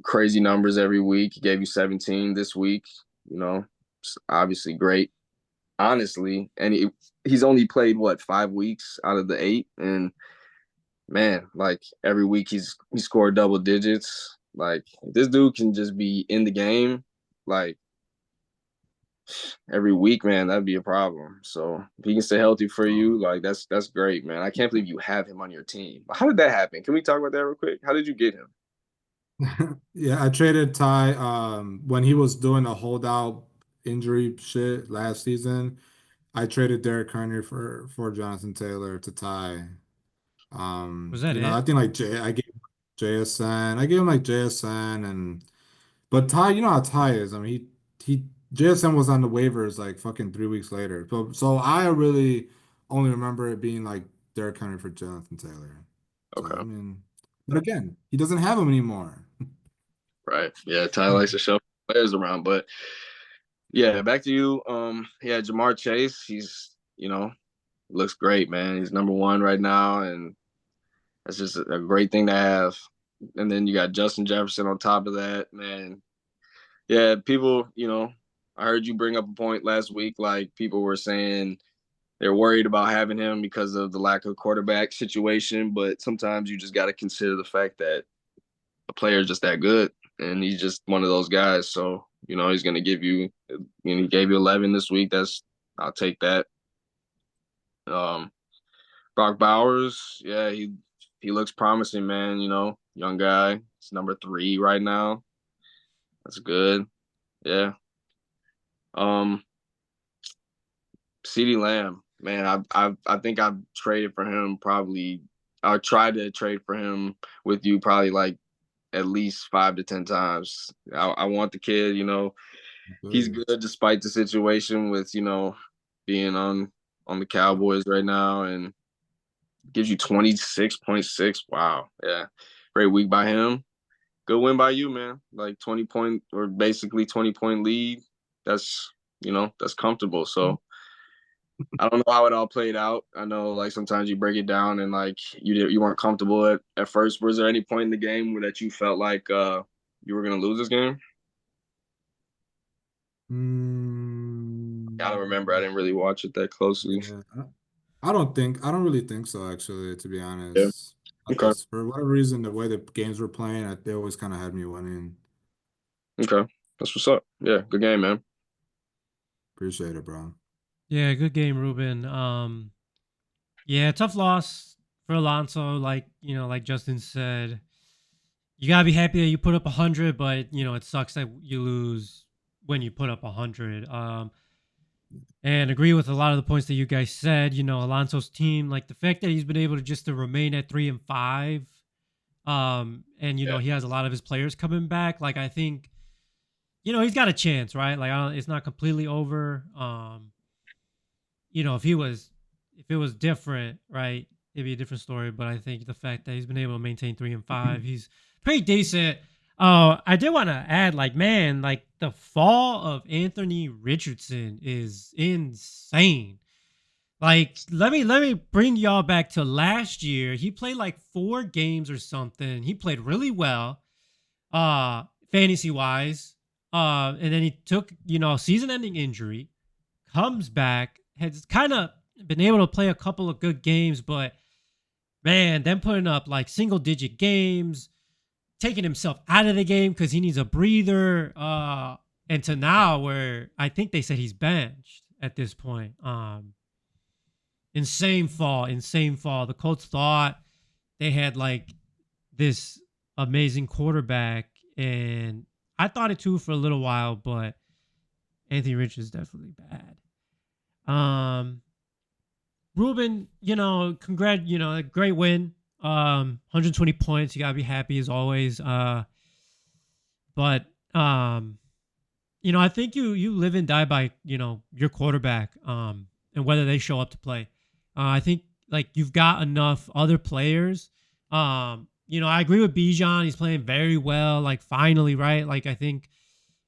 crazy numbers every week. He gave you 17 this week, it's obviously great, honestly. And he's only played what 5 weeks out of the 8, and man, like every week he scored double digits. Like this dude can just be in the game, like every week, man, that'd be a problem. So if he can stay healthy for you, like that's great, man. I can't believe you have him on your team. How did that happen? Can we talk about that real quick? How did you get him? Yeah, I traded Ty when he was doing a holdout injury shit last season. I traded Derek Henry for Jonathan Taylor to Ty. Was that I it? think like I gave JSN. I gave him like JSN but Ty, you know how Ty is. I mean he JSN was on the waivers like fucking 3 weeks later. So I really only remember it being like Derek Henry for Jonathan Taylor. So I Okay. mean, but again, he doesn't have him anymore. Right. Yeah, Ty likes to shuffle players around. But yeah, back to you. Yeah, Jamar Chase, he's, looks great, man. He's number 1 right now, and that's just a great thing to have. And then you got Justin Jefferson on top of that, man. Yeah, people, I heard you bring up a point last week, like people were saying they're worried about having him because of the lack of quarterback situation, but sometimes you just got to consider the fact that a player is just that good, and he's just one of those guys. So he's going to give you. He gave you 11 this week. I'll take that. Um, Brock Bowers, yeah, he looks promising, man. Young guy. He's number 3 right now. That's good. Yeah. Um, CeeDee Lamb, man, I think I've traded for him probably. I tried to trade for him with you probably like at least 5 to 10 times. I want the kid. He's Good. good despite the situation with being on the Cowboys right now, and gives you 26.6. Wow, yeah, great week by him. Good win by you, man. Like 20 point or basically 20-point lead. That's that's comfortable. So I don't know how it all played out. I know like sometimes you break it down and like you weren't comfortable at first. Was there any point in the game where that you felt like you were gonna lose this game? I don't remember. I Mm, didn't really watch it that closely. yeah, I don't really think so, actually, to be Yeah. honest. Okay. For whatever reason, the way the games were playing, they always kind of had me winning. Okay. That's what's up. Yeah. Good game, man. Appreciate it, bro. Yeah, good game, Ruben. Yeah, tough loss for Alonso. Like like Justin said, you gotta be happy that you put up 100, but it sucks that you lose when you put up 100. And agree with a lot of the points that you guys said. Alonso's team, like the fact that he's been able to remain at 3-5, and Yeah. he has a lot of his players coming back. Like I think he's got a chance, right? Like I don't, it's not completely over. If it was different, right, it'd be a different story. But I think the fact that he's been able to maintain 3-5, he's pretty decent. I did want to add, like, man, like the fall of Anthony Richardson is insane. Like, let me bring y'all back to last year. He played like 4 games or something. He played really well, fantasy wise. And then he took, season-ending injury, comes back, has kind of been able to play a couple of good games, but man, then putting up like single digit games, taking himself out of the game because he needs a breather. And to now where I think they said he's benched at this point. Insane fall, insane fall. The Colts thought they had like this amazing quarterback, and I thought it too for a little while, but Anthony Rich is definitely bad. Ruben, a great win. 120 points. You gotta be happy as always. But I think you live and die by your quarterback. And whether they show up to play. I think like you've got enough other players. I agree with Bijan. He's playing very well. Like finally, right? Like I think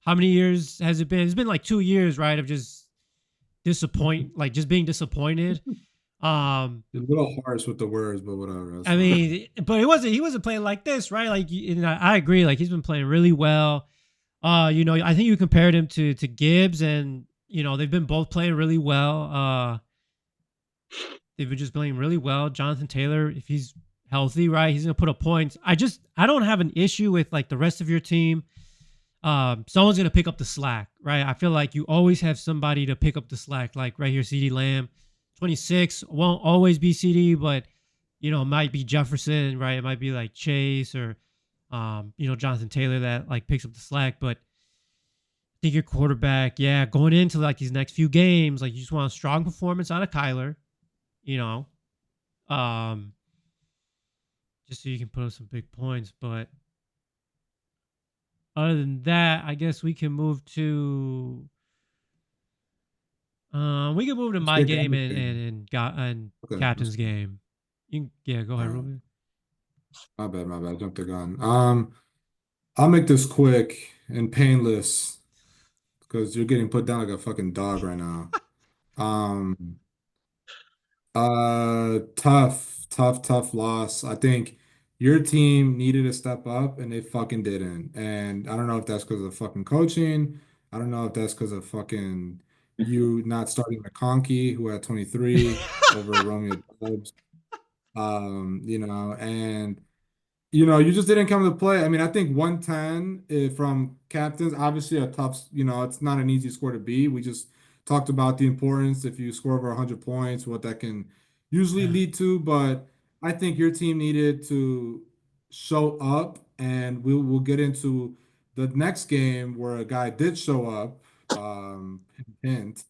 how many years has it been? It's been like 2 years, right? Of just just being disappointed. Um, A little harsh with the words, but whatever, that's I fine. mean, but he wasn't playing like this, right? Like, and I agree. Like, he's been playing really well. I think you compared him to Gibbs, and they've been both playing really well. They've been just playing really well. Jonathan Taylor, if he's healthy, right, he's gonna put up points. I don't have an issue with like the rest of your team. Someone's gonna pick up the slack, right? I feel like you always have somebody to pick up the slack. Like right here, CD Lamb, 26 won't always be CD, but it might be Jefferson, right? It might be like Chase or Jonathan Taylor that like picks up the slack. But I think your quarterback, yeah, going into like these next few games, like you just want a strong performance out of Kyler, you know, um, just so you can put up some big points. But other than that, I guess we can move to Let's my get game Gunner's and game. and Okay, captain's game. Yeah, go all ahead, right. Ruben. My bad. Jumped the gun. I'll make this quick and painless because you're getting put down like a fucking dog right now. Um, tough loss. I think your team needed to step up and they fucking didn't. And I don't know if that's because of fucking coaching. I don't know if that's because of fucking you not starting McConkey, who had 23 over Romeo Doubs. And you just didn't come to play. I mean, I think 110 from captains, obviously a tough, it's not an easy score to beat. We just talked about the importance if you score over 100 points, what that can usually Yeah. lead to. But I think your team needed to show up, and we'll get into the next game where a guy did show up, hint,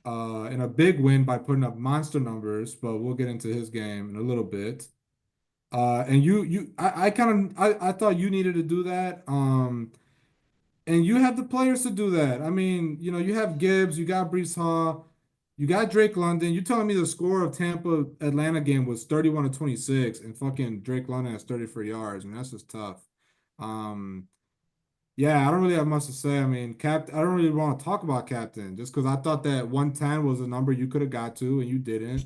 in a big win by putting up monster numbers, but we'll get into his game in a little bit. And I kind of, I thought you needed to do that. And you have the players to do that. I mean, you have Gibbs, you got Brees Hall, you got Drake London. You telling me the score of Tampa Atlanta game was 31-26, and fucking Drake London has 34 yards. I mean, that's just tough. Um, Yeah, I don't really have much to say. I mean, I don't really want to talk about captain just because I thought that 110 was a number you could have got to and you didn't.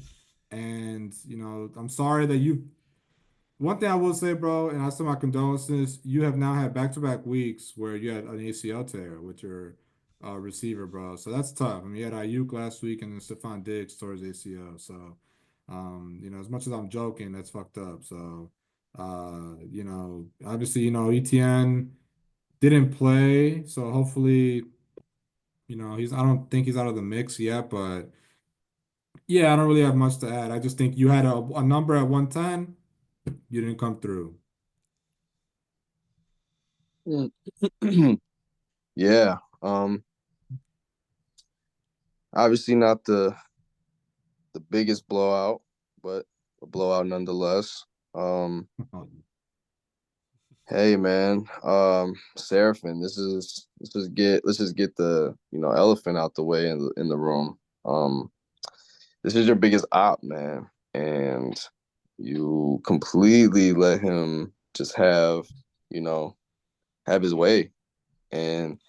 And, I'm sorry that you one thing I will say, bro, and I send my condolences, you have now had back-to-back weeks where you had an ACL tear with your receiver, bro. So that's tough. I mean, you had Ayuk last week and then Stephon Diggs towards ACL. So, as much as I'm joking, that's fucked up. So, obviously, ETN didn't play. So hopefully, I don't think he's out of the mix yet, but yeah, I don't really have much to add. I just think you had a number at 110, you didn't come through. Mm. Yeah. Obviously not the biggest blowout, but a blowout nonetheless. Um, hey man, Seraphin, let's just get the elephant out the way in the room. Um, this is your biggest op, man, and you completely let him just you know, have his way. And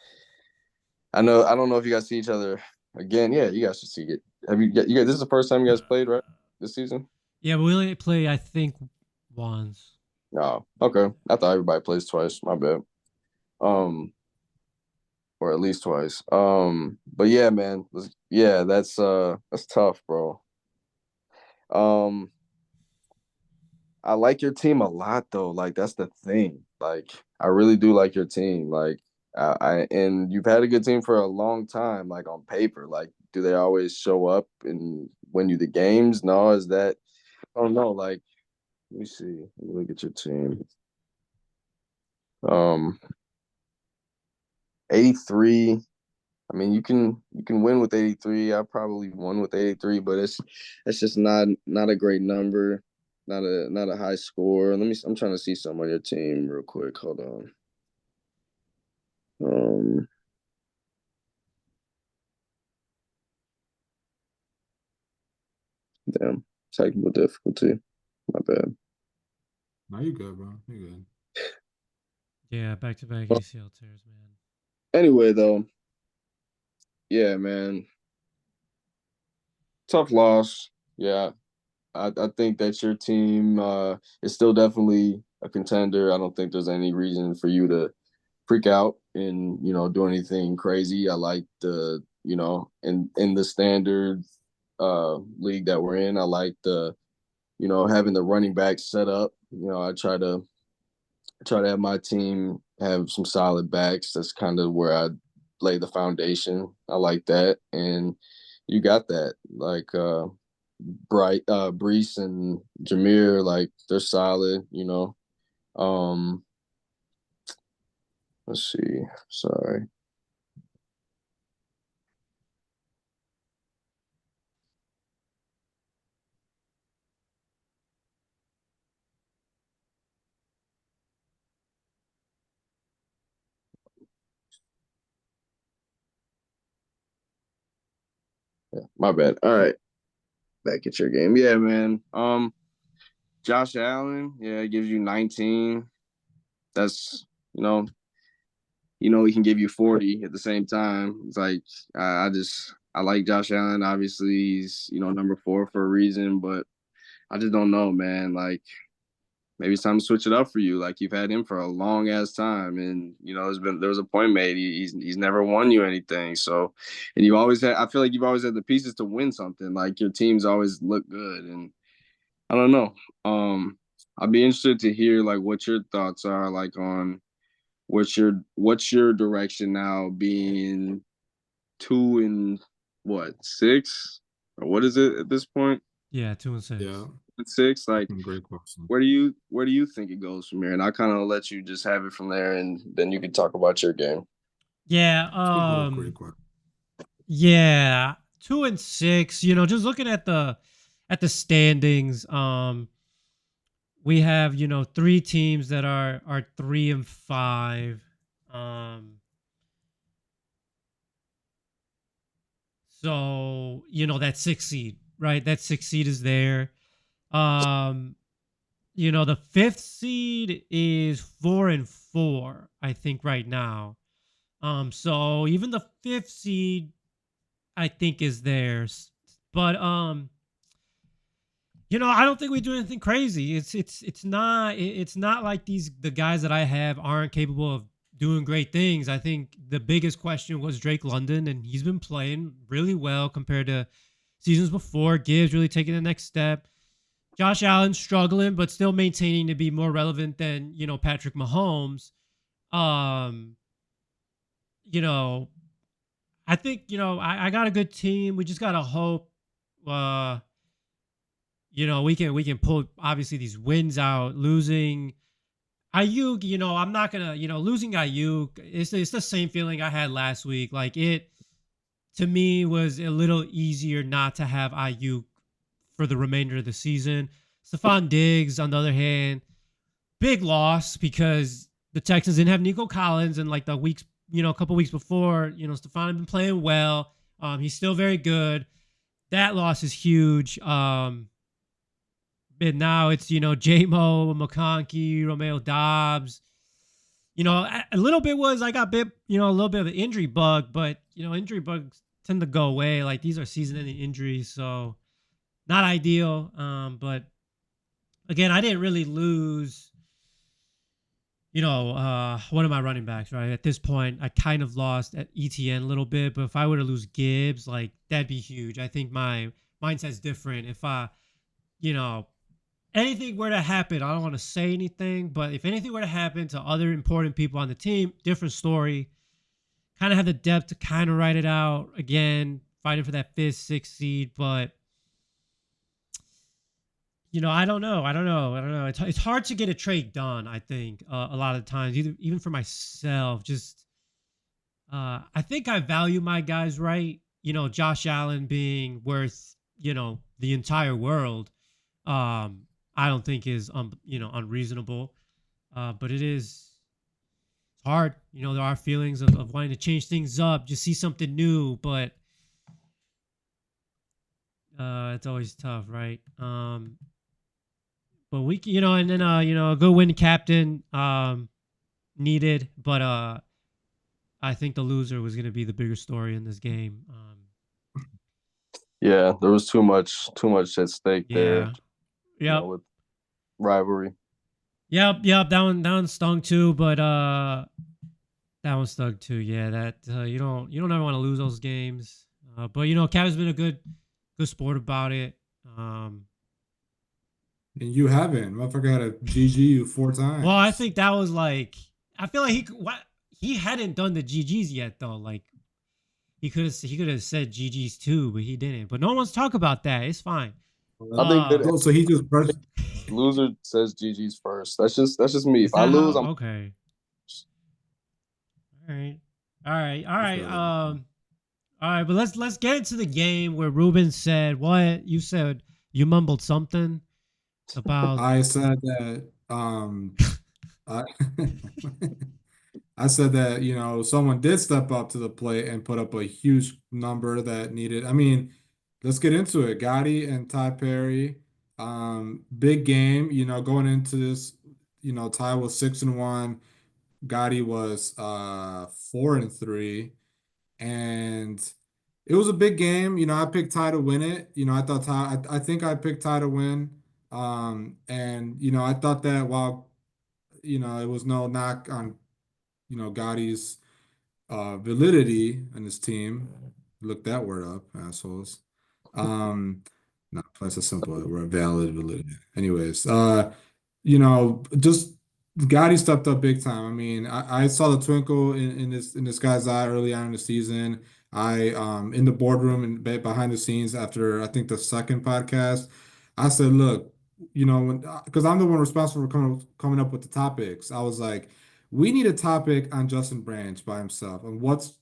I don't know if you guys see each other again. Yeah, you guys should see it. Have you guys, this is the first time you Uh, guys played, right? This season? yeah, we only play, I think, once. Oh, okay. I thought everybody plays twice. My bad. Um, or at least twice. But yeah, man. Yeah, that's tough, bro. Um, I like your team a lot though. Like that's the thing. Like I really do like your team. Like and you've had a good team for a long time. Like on paper, like do they always show up and win you the games? No, is that? I don't know. Like let me see. Let me look at your team. Um, 83. I mean, you can win with 83. I probably won with 83, but it's just not a great number, not a high score. I'm trying to see some on your team real quick. Hold on. Um, damn, technical difficulty. My bad. No, you good, bro. You good. Yeah, back to back Well, ACL tears, man. anyway, though, yeah, man, tough loss. Yeah, I think that your team is still definitely a contender. I don't think there's any reason for you to freak out and do anything crazy. I like the in the standard league that we're in. I like the having the running back set up. I try to have my team have some solid backs. That's kind of where I lay the foundation. I like that, and you got that. Like Brees and Jameer, like they're solid. Um, let's see. Sorry. Yeah, my bad. All right, back at your game. Yeah, man. Josh Allen, yeah, it gives you 19. That's you know, he can give you 40 at the same time. It's like I like Josh Allen. Obviously, he's number 4 for a reason, but I just don't know, man. Like maybe it's time to switch it up for you. Like you've had him for a long ass time, and there was a point made. He's never won you anything. So, and you always had. I feel like you've always had the pieces to win something. Like your teams always look good, and I don't know. Um, I'd be interested to hear like what your thoughts are like on what's your direction now being 2 and 6 or what is it at this point? Yeah, 2 and 6. Yeah, 6 like great question. where do you think it goes from here? And I kind of let you just have it from there, and then you can talk about your game. Yeah, It's a great question. yeah, 2 and 6. Just looking at the standings, we have 3 teams that are 3 and 5. Um, so that 6 seed, right? That 6 seed is there. Um, the fifth seed is 4-4, I think, right now. So even the fifth seed, I think, is theirs. But I don't think we do anything crazy. It's not like the guys that I have aren't capable of doing great things. I think the biggest question was Drake London, and he's been playing really well compared to seasons before. Gibbs really taking the next step. Josh Allen struggling, but still maintaining to be more relevant than Patrick Mahomes. Um, you know, I think I got a good team. We just gotta hope. Uh, we can pull obviously these wins out. Losing Ayuk, I'm not gonna, losing Ayuk. It's the same feeling I had last week. Like it to me was a little easier not to have Ayuk for the remainder of the season. Stephon Diggs, on the other hand, big loss because the Texans didn't have Nico Collins, and like the weeks, a couple weeks before, Stephon had been playing well. He's still very good. That loss is huge. And now it's J-Mo, McConkey, Romeo Dobbs. A little bit was I got bit, a little bit of an injury bug, but injury bugs tend to go away. Like these are season-ending injuries, so not ideal. But again, I didn't really lose. One of my running backs, right? At this point, I kind of lost at ETN a little bit, but if I were to lose Gibbs, like that'd be huge. I think my mindset's different. If you know, anything were to happen, I don't want to say anything, but if anything were to happen to other important people on the team, different story. Kind of have the depth to kind of write it out again, fighting for that fifth, sixth seed, but I don't know. I don't know. It's hard to get a trade done. I think a lot of the times, even for myself, just I think I value my guys right. Josh Allen being worth the entire world. I don't think is unreasonable. But it is hard. There are feelings of wanting to change things up, just see something new, but it's always tough, right? But and then a good win captain needed, but I think the loser was going to be the bigger story in this game. Yeah, there was too much at stake there, Yeah. Yep. with rivalry. Yep. That one stung too, but that one stung too. Yeah, that you don't ever want to lose those games. But Cav's been a good sport about it. And you haven't. Motherfucker had a GG you four Well, I times. think that was like I feel like he hadn't done the GGs yet though. Like he could have said GGs too, but he didn't. But no one wants to talk about that. It's fine. I think Uh, that Oh, so he just brushed. loser says GG's first. That's just me. is If I that lose, how? I'm Okay. All right. All right. All right. But let's get into the game where Ruben said what you said. You mumbled something about. I said that I I said that, someone did step up to the plate and put up a huge number that needed. I mean, let's get into it. Gotti and Ty Perry, big game, going into this, Ty was 6-1, Gotti was 4-3, and it was a big game. I picked Ty to win it. I thought I think I picked Ty to win. And I thought that while it was no knock on Gotti's validity in his team. Look that word up, assholes. Um, no, that's a simple word, valid validity. Anyways, just Gotti stepped up big time. I mean, I saw the twinkle in this guy's eye early on in the season. I in the boardroom and behind the scenes after I think the second podcast, I said, look, when because I'm the one responsible for coming up with the topics. I was like, we need a topic on Justin Branch by himself and what's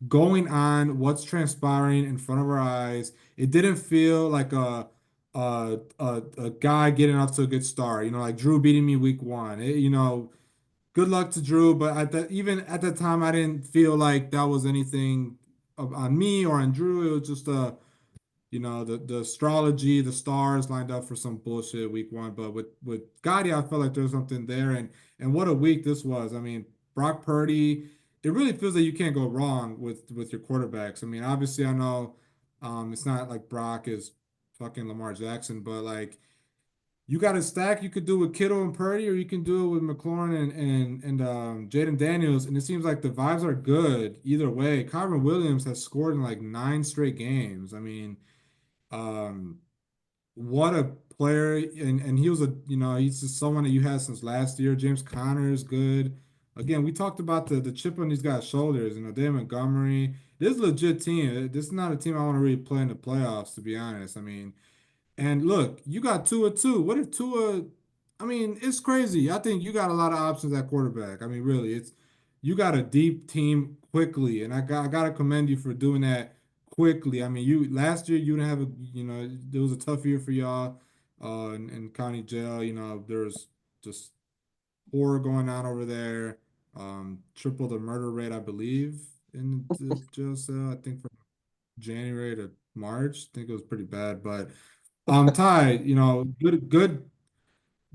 going on, what's transpiring in front of our eyes. It didn't feel like a guy getting off to a good start. Like Drew beating me week one. Good luck to Drew, but even at the time, I didn't feel like that was anything on me or on Drew. It was just the astrology, the stars lined up for some bullshit week one. But with Gotti, I felt like there was something there, and what a week this was. I mean, Brock Purdy. It really feels like you can't go wrong with your quarterbacks. I mean, obviously, I know it's not like Brock is fucking Lamar Jackson, but like you got a stack you could do with Kittle and Purdy, or you can do it with McLaurin and Jaden Daniels, and it seems like the vibes are good either way. Kyron Williams has scored in like 9 straight games. I mean, um, what a player, and he was he's just someone that you had since last year. James Conner is good. Again, we talked about the chip on these guys' shoulders. David Montgomery. This is a legit team. This is not a team I want to really play in the playoffs, to be honest. I mean. And look, you got Tua too. What if Tua? I mean, it's crazy. I think you got a lot of options at quarterback. I mean, really, it's you got a deep team quickly, and I gotta commend you for doing that quickly. I mean, you last year you didn't have it was a tough year for y'all, in county jail. There was just horror going on over there. Triple the murder rate, I believe, in the jail cell. I think from January to March. I think it was pretty bad, but. Ty,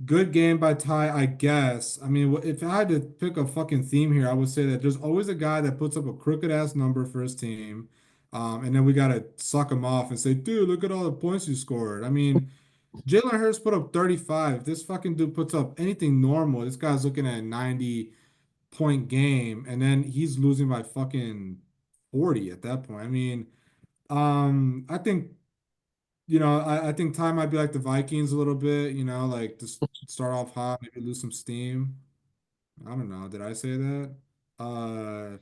good game by Ty, I guess. I mean, if I had to pick a fucking theme here, I would say that there's always a guy that puts up a crooked ass number for his team, and then we gotta suck him off and say, dude, look at all the points you scored. I mean, Jalen Hurts put up 35. If this fucking dude puts up anything normal, this guy's looking at a 90-point game, and then he's losing by fucking 40 at that point. I mean, I think. I think Ty might be like the Vikings a little bit, like just start off hot, maybe lose some steam. I don't know. Did I say that? Uh,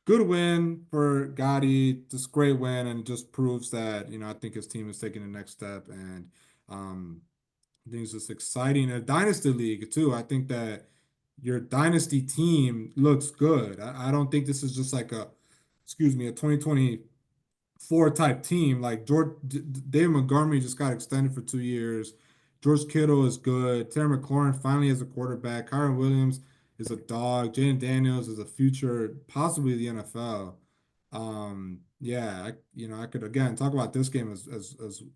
Good win for Gotti. Just great win, and it just proves that, I think his team is taking the next step, and um, I think it's just exciting. A dynasty league too. I think that your dynasty team looks good. I don't think this is just like excuse me, a 2024 type team. Like David Montgomery just got extended for 2 years. George Kittle is good. Terry McLaurin finally has a quarterback. Kyron Williams is a dog. Jaden Daniels is a future, possibly the NFL. Yeah, I could again talk about this game as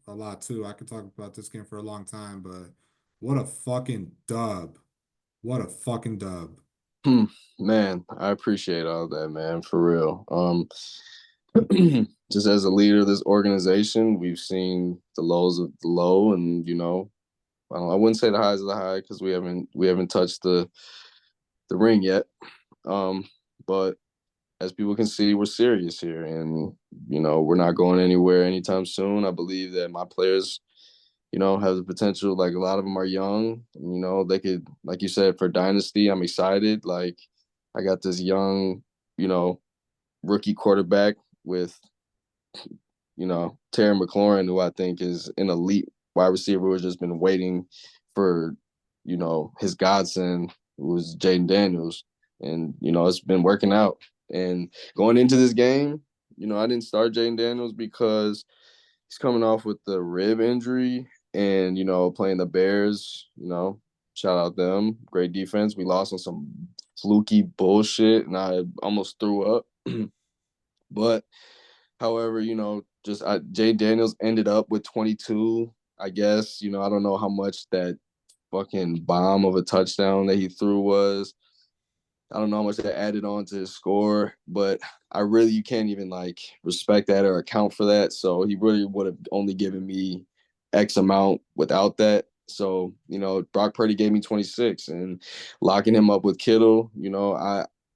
a lot too. I could talk about this game for a long time, but what a fucking dub. What a fucking dub. Hmm, man, I appreciate all that, man, for real. Just as a leader of this organization, we've seen the lows of the low, and I wouldn't say the highs of the high because we haven't touched the ring yet. But as people can see, we're serious here, and we're not going anywhere anytime soon. I believe that my players, have the potential. Like a lot of them are young. They could, like you said, for dynasty. I'm excited. Like I got this young, you know, rookie quarterback with Terry McLaurin, who I think is an elite wide receiver who's just been waiting for, his godson, who was Jaden Daniels. And, it's been working out. And going into this game, I didn't start Jaden Daniels because he's coming off with the rib injury and, playing the Bears, shout out them. Great defense. We lost on some fluky bullshit and I almost threw up. But however, Jay Daniels ended up with 22. I guess, I don't know how much that fucking bomb of a touchdown that he threw was. I don't know how much that added on to his score, but you can't even like respect that or account for that. So he really would have only given me X amount without that. So, Brock Purdy gave me 26 and locking him up with Kittle,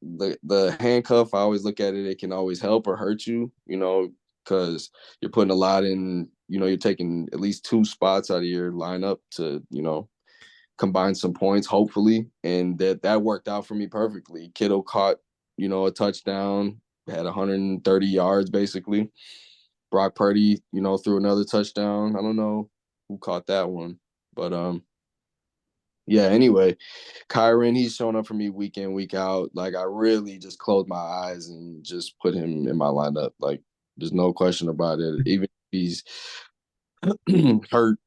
the handcuff, I always look at it, it can always help or hurt you, because you're putting a lot in, you're taking at least 2 spots out of your lineup to, combine some points, hopefully. And that worked out for me perfectly. Kittle caught, a touchdown, had 130 yards basically. Brock Purdy, threw another touchdown. I don't know who caught that one. But yeah, anyway, Kyron, he's showing up for me week in, week out. Like I really just closed my eyes and just put him in my lineup. Like there's no question about it. Even if he's hurt,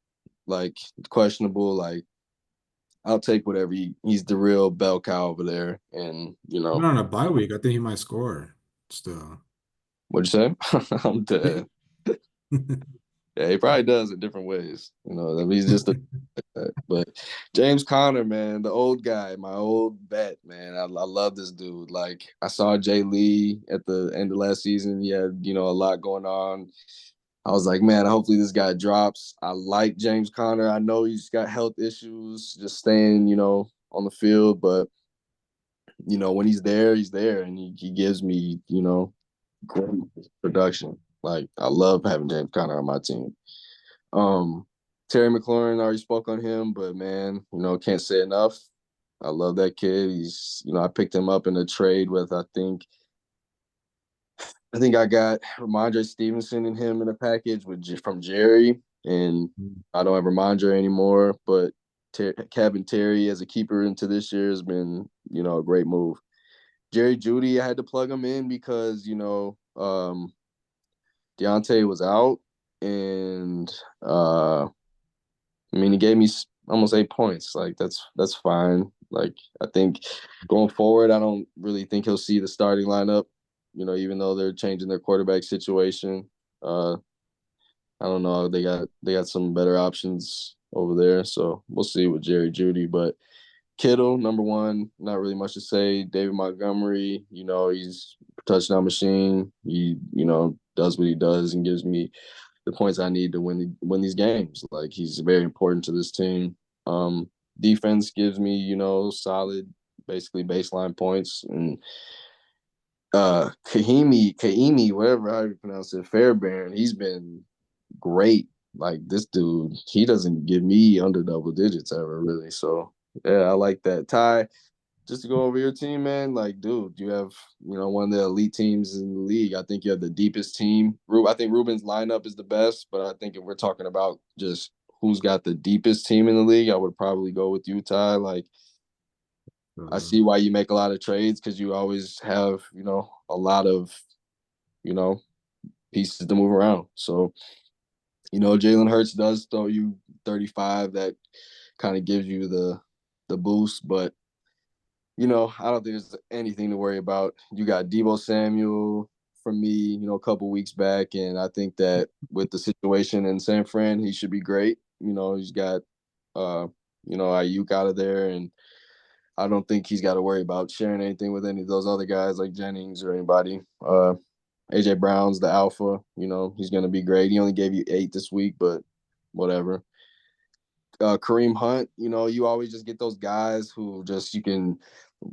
like questionable, like I'll take whatever he's the real bell cow over there. And Even on a bye week, I think he might score still. what'd you say? I'm dead. Yeah, he probably does in different ways. You know, I mean, he's just a but James Conner, man, the old guy, my old vet, man. I love this dude. Like I saw Jay Lee at the end of last season. He had, you know, a lot going on. I was like, man, hopefully this guy drops. I like James Conner. I know he's got health issues, just staying, you know, on the field, but you know, when he's there and he gives me, you know, great production. Like I love having James Conner on my team. Um, Terry McLaurin already spoke on him, but man, you know, can't say enough. I love that kid. He's, you know, I picked him up in a trade with I think I got Ramondre Stevenson and him in a package with from Jerry, and I don't have Ramondre anymore. But Cabin Terry as a keeper into this year has been, you know, a great move. Jerry Judy, I had to plug him in because you know Deontay was out, and I mean he gave me almost 8 points. Like that's fine. Like I think going forward, I don't really think he'll see the starting lineup. You know, even though they're changing their quarterback situation, uh, I don't know. They got some better options over there, so we'll see with Jerry Judy. But Kittle, number one, not really much to say. David Montgomery, you know, he's a touchdown machine. He, you know, does what he does and gives me the points I need to win these games. Like he's very important to this team. Defense gives me, you know, solid, basically baseline points. And Kahimi, whatever how you pronounce it, Fairbairn, he's been great. Like this dude, he doesn't give me under double digits ever, really. So yeah, I like that. Ty, just to go over your team, man, like, dude, you have, you know, one of the elite teams in the league. I think you have the deepest team. I think Ruben's lineup is the best, but I think if we're talking about just who's got the deepest team in the league, I would probably go with you, Ty. Like, I see why you make a lot of trades because you always have, you know, a lot of, you know, pieces to move around. So, you know, Jalen Hurts does throw you 35. That kind of gives you the boost, but you know, I don't think there's anything to worry about. You got Debo Samuel from me, you know, a couple weeks back, and I think that with the situation in San Fran, he should be great. You know, he's got, uh, you know, Ayuk out of there, and I don't think he's got to worry about sharing anything with any of those other guys like Jennings or anybody. AJ Brown's the alpha. You know, he's going to be great. He only gave you 8 this week, but whatever. Kareem Hunt, you know, you always just get those guys who just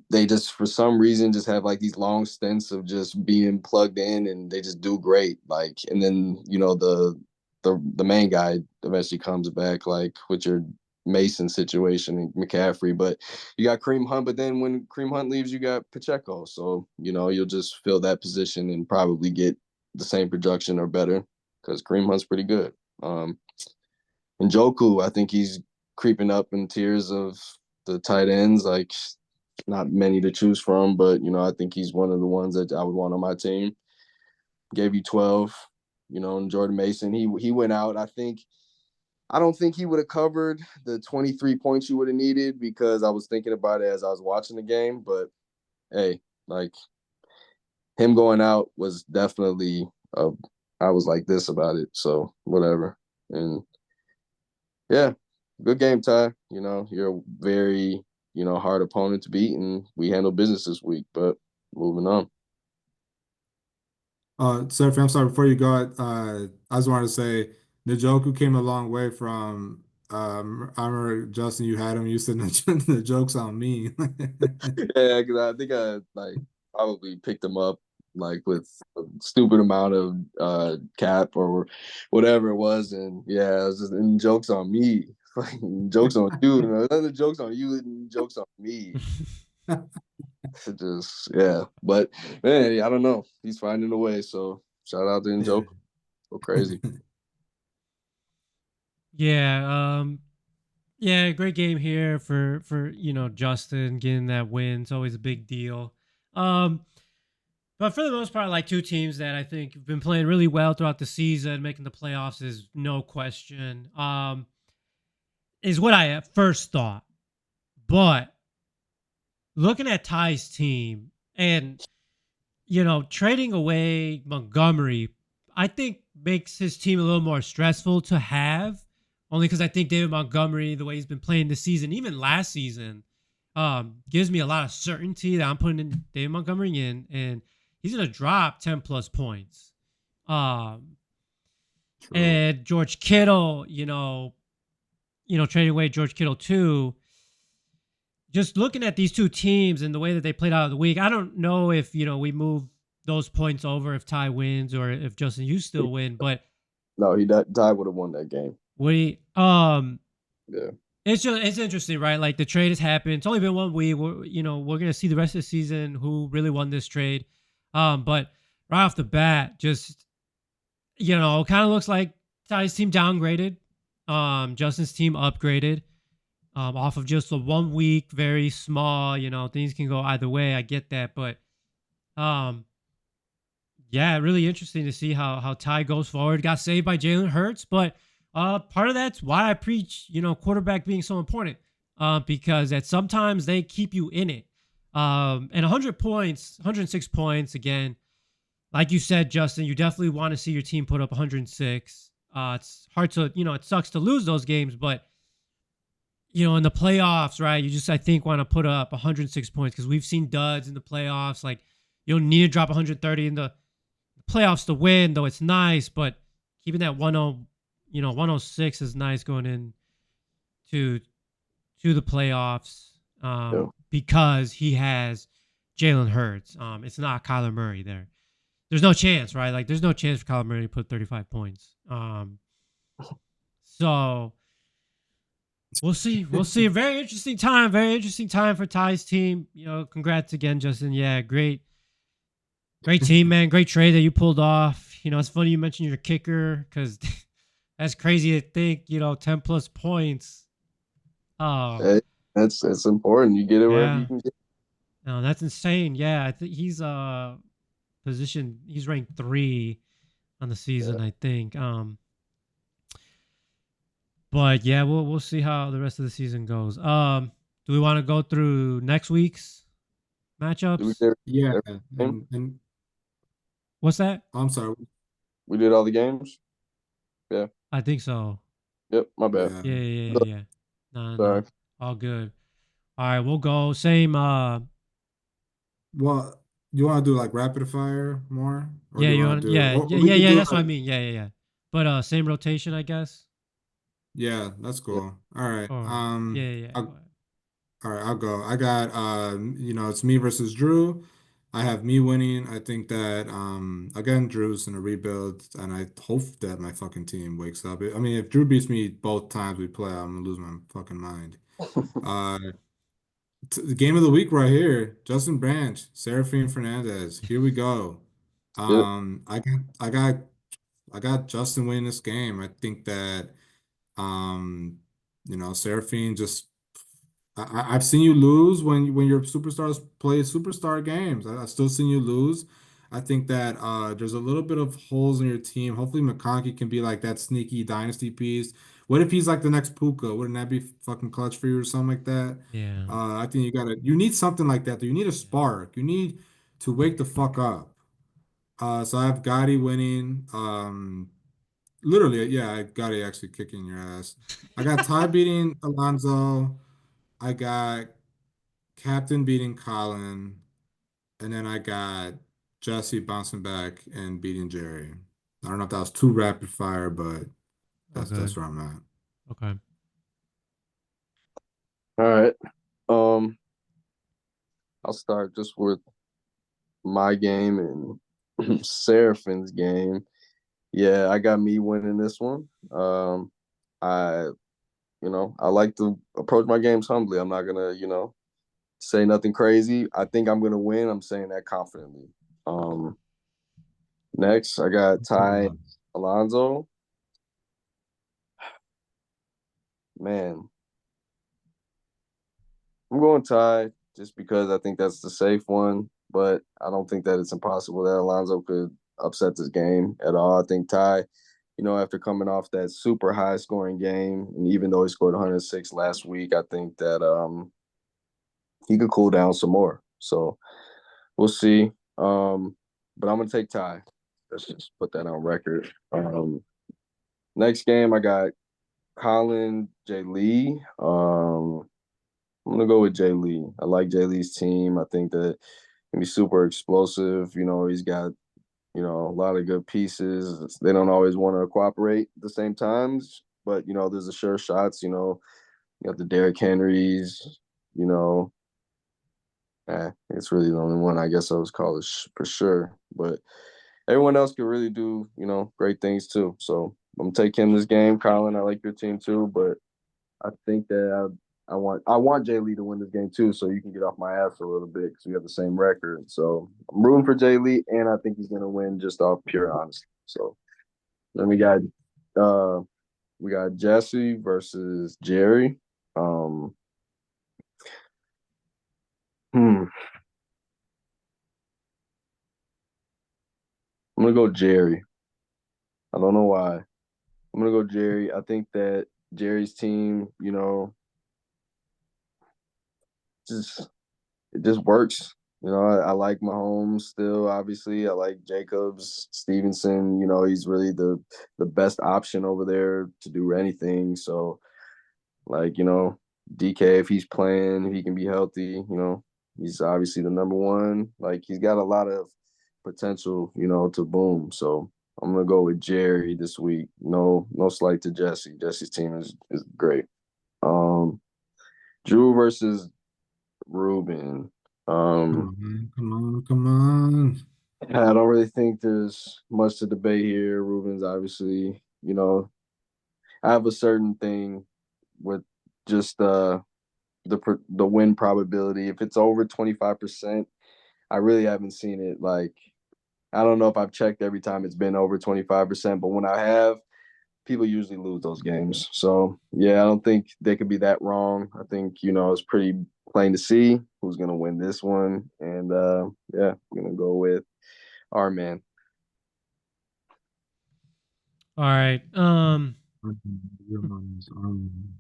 they just for some reason just have like these long stints of just being plugged in and they just do great. Like, and then you know the main guy eventually comes back, like with your Mason situation and McCaffrey. But you got Kareem Hunt, but then when Kareem Hunt leaves, you got Pacheco. So you know you'll just fill that position and probably get the same production or better because Kareem Hunt's pretty good. And Joku, I think he's creeping up in tiers of the tight ends. Like, not many to choose from, but you know, I think he's one of the ones that I would want on my team. Gave you 12, you know, and Jordan Mason, he went out. I don't think he would have covered the 23 points you would have needed because I was thinking about it as I was watching the game. But hey, like him going out was definitely I was like this about it. So whatever. And yeah, good game, Ty. You know, you're a very, you know, hard opponent to beat, and we handle business this week. But moving on. Sophie, I'm sorry, before you go, I just wanted to say Njoku came a long way from I remember Justin, you had him, you said the joke's on me. Yeah, because I think I like probably picked him up like with a stupid amount of cap or whatever it was, and yeah, it was just and jokes on me, jokes on you, you know, other jokes on you, and jokes on me. Just yeah, but man, I don't know. He's finding a way. So shout out to Yeah. Njoku. Go crazy. Yeah, yeah, great game here for you know Justin getting that win. It's always a big deal. Um, but for the most part, like two teams that I think have been playing really well throughout the season, making the playoffs is no question. Is what I at first thought, but looking at Ty's team and you know trading away Montgomery, I think makes his team a little more stressful to have. Only because I think David Montgomery, the way he's been playing this season, even last season, gives me a lot of certainty that I'm putting in David Montgomery in, and he's gonna drop 10+ points. Um, True. and George Kittle, trading away George Kittle too. Just looking at these two teams and the way that they played out of the week, I don't know if we move those points over if Ty wins or if Justin you still win, but No, Ty would have won that game. we Yeah. it's interesting, right? Like the trade has happened. It's only been 1 week. We're gonna see the rest of the season who really won this trade. But right off the bat, just kind of looks like Ty's team downgraded. Justin's team upgraded. Off of just a 1 week, very small. Things can go either way. I get that, but um, yeah, really interesting to see how Ty goes forward. Got saved by Jalen Hurts, but part of that's why I preach, quarterback being so important. Because that sometimes they keep you in it. And 100 points, 106 points again. Like you said, Justin, you definitely want to see your team put up 106. It's hard to, it sucks to lose those games, but in the playoffs, right? You just, I think, want to put up 106 points because we've seen duds in the playoffs. Like, you don't need to drop 130 in the playoffs to win, though it's nice, but keeping that 106 is nice going in to the playoffs Yeah. because he has Jalen Hurts. It's not Kyler Murray there. There's no chance, right? Like, there's no chance for Kyler Murray to put 35 points. So we'll see. We'll see. A very interesting time. Very interesting time for Ty's team. Congrats again, Justin. Yeah, great team, man. Great trade that you pulled off. It's funny you mentioned your kicker because that's crazy to think. 10+ points. Hey, it's important. You get it wherever you Yeah. can get. No, that's insane. Yeah, I think he's position. He's ranked 3 on the season, Yeah. I think. But yeah, we'll see how the rest of the season goes. Do we want to go through next week's Did we matchups? get Yeah, every game? and What's that? I'm sorry. We did all the games? Yeah. I think so. Yep. My bad. Yeah. Yeah. No, Sorry. no. All good. All right, we'll go. Same Well, you want to do like rapid fire more, or yeah, do you you want want to do, or we could yeah, do that's what I like, mean. Yeah. But same rotation, I guess. yeah, that's Yeah. cool. All right. Or yeah. Go ahead. All right, I'll go. I got it's me versus Drew. I have me winning. I think that again, Drew's in a rebuild, and I hope that my fucking team wakes up. I mean, if Drew beats me both times we play, I'm gonna lose my fucking mind. Uh the game of the week right here, Justin Branch, Serafine Fernandez. Here we go. Yep. I got Justin winning this game. I think that Seraphine just I've seen you lose when your superstars play superstar games. I've still seen you lose. I think that there's a little bit of holes in your team. Hopefully McConkey can be like that sneaky dynasty piece. What if he's like the next Puka? Wouldn't that be fucking clutch for you or something like that? Yeah. I think you need something like that. You need a Yeah. spark. You need to wake the fuck up. So I have Gotti winning. Literally, yeah, I Gotti actually kicking your ass. I got Ty beating Alonzo. I got Captain beating Colin, and then I got Jesse bouncing back and beating Jerry. I don't know if that was too rapid fire, but All that's good. where I'm at. Okay. All right. Um, I'll start just with my game and Seraphin's game. Yeah, I got me winning this one. I, I like to approach my games humbly. I'm not gonna, say nothing crazy. I think I'm gonna win. I'm saying that confidently. Um, Next, I got Ty Alonzo. Man, I'm going Ty just because I think that's the safe one, but I don't think that it's impossible that Alonzo could upset this game at all. I think Ty, after coming off that super high scoring game, and even though he scored 106 last week, I think that he could cool down some more. So we'll see. But I'm gonna take Ty. Let's just put that on record. Next game, I got Colin J. Lee. I'm gonna go with Jay Lee. I like Jay Lee's team. I think that he can be super explosive. He's got a lot of good pieces. They don't always want to cooperate at the same times, but there's the sure shots. You got the Derrick Henrys. You know, it's really the only one I guess I was called for sure. But everyone else can really do great things too. So I'm gonna take him this game, Colin. I like your team too, but I think that I want Jay Lee to win this game too, so you can get off my ass a little bit because we have the same record. So I'm rooting for Jay Lee, and I think he's gonna win just off pure honesty. So then uh we got Jesse versus Jerry. Um, I'm gonna go Jerry. I don't know why. I'm gonna go Jerry. I think that Jerry's team, just it just works. I like Mahomes still. Obviously, I like Jacobs, Stevenson. He's really the best option over there to do anything. So, like, DK, if he's playing, if he can be healthy, he's obviously the number one. Like, he's got a lot of potential, to boom. So I'm gonna go with Jerry this week. No slight to Jesse. Jesse's team is great. Um, Drew versus Ruben. Come Um, on, man. Come on, come on. I don't really think there's much to debate here. Ruben's obviously, I have a certain thing with just the win probability. If it's over 25%, I really haven't seen it. Like, I don't know if I've checked every time it's been over 25%, but when I have, people usually lose those games. So yeah, I don't think they could be that wrong. I think it's pretty plain to see who's gonna win this one, and yeah, I'm gonna go with our man. All right. Your money's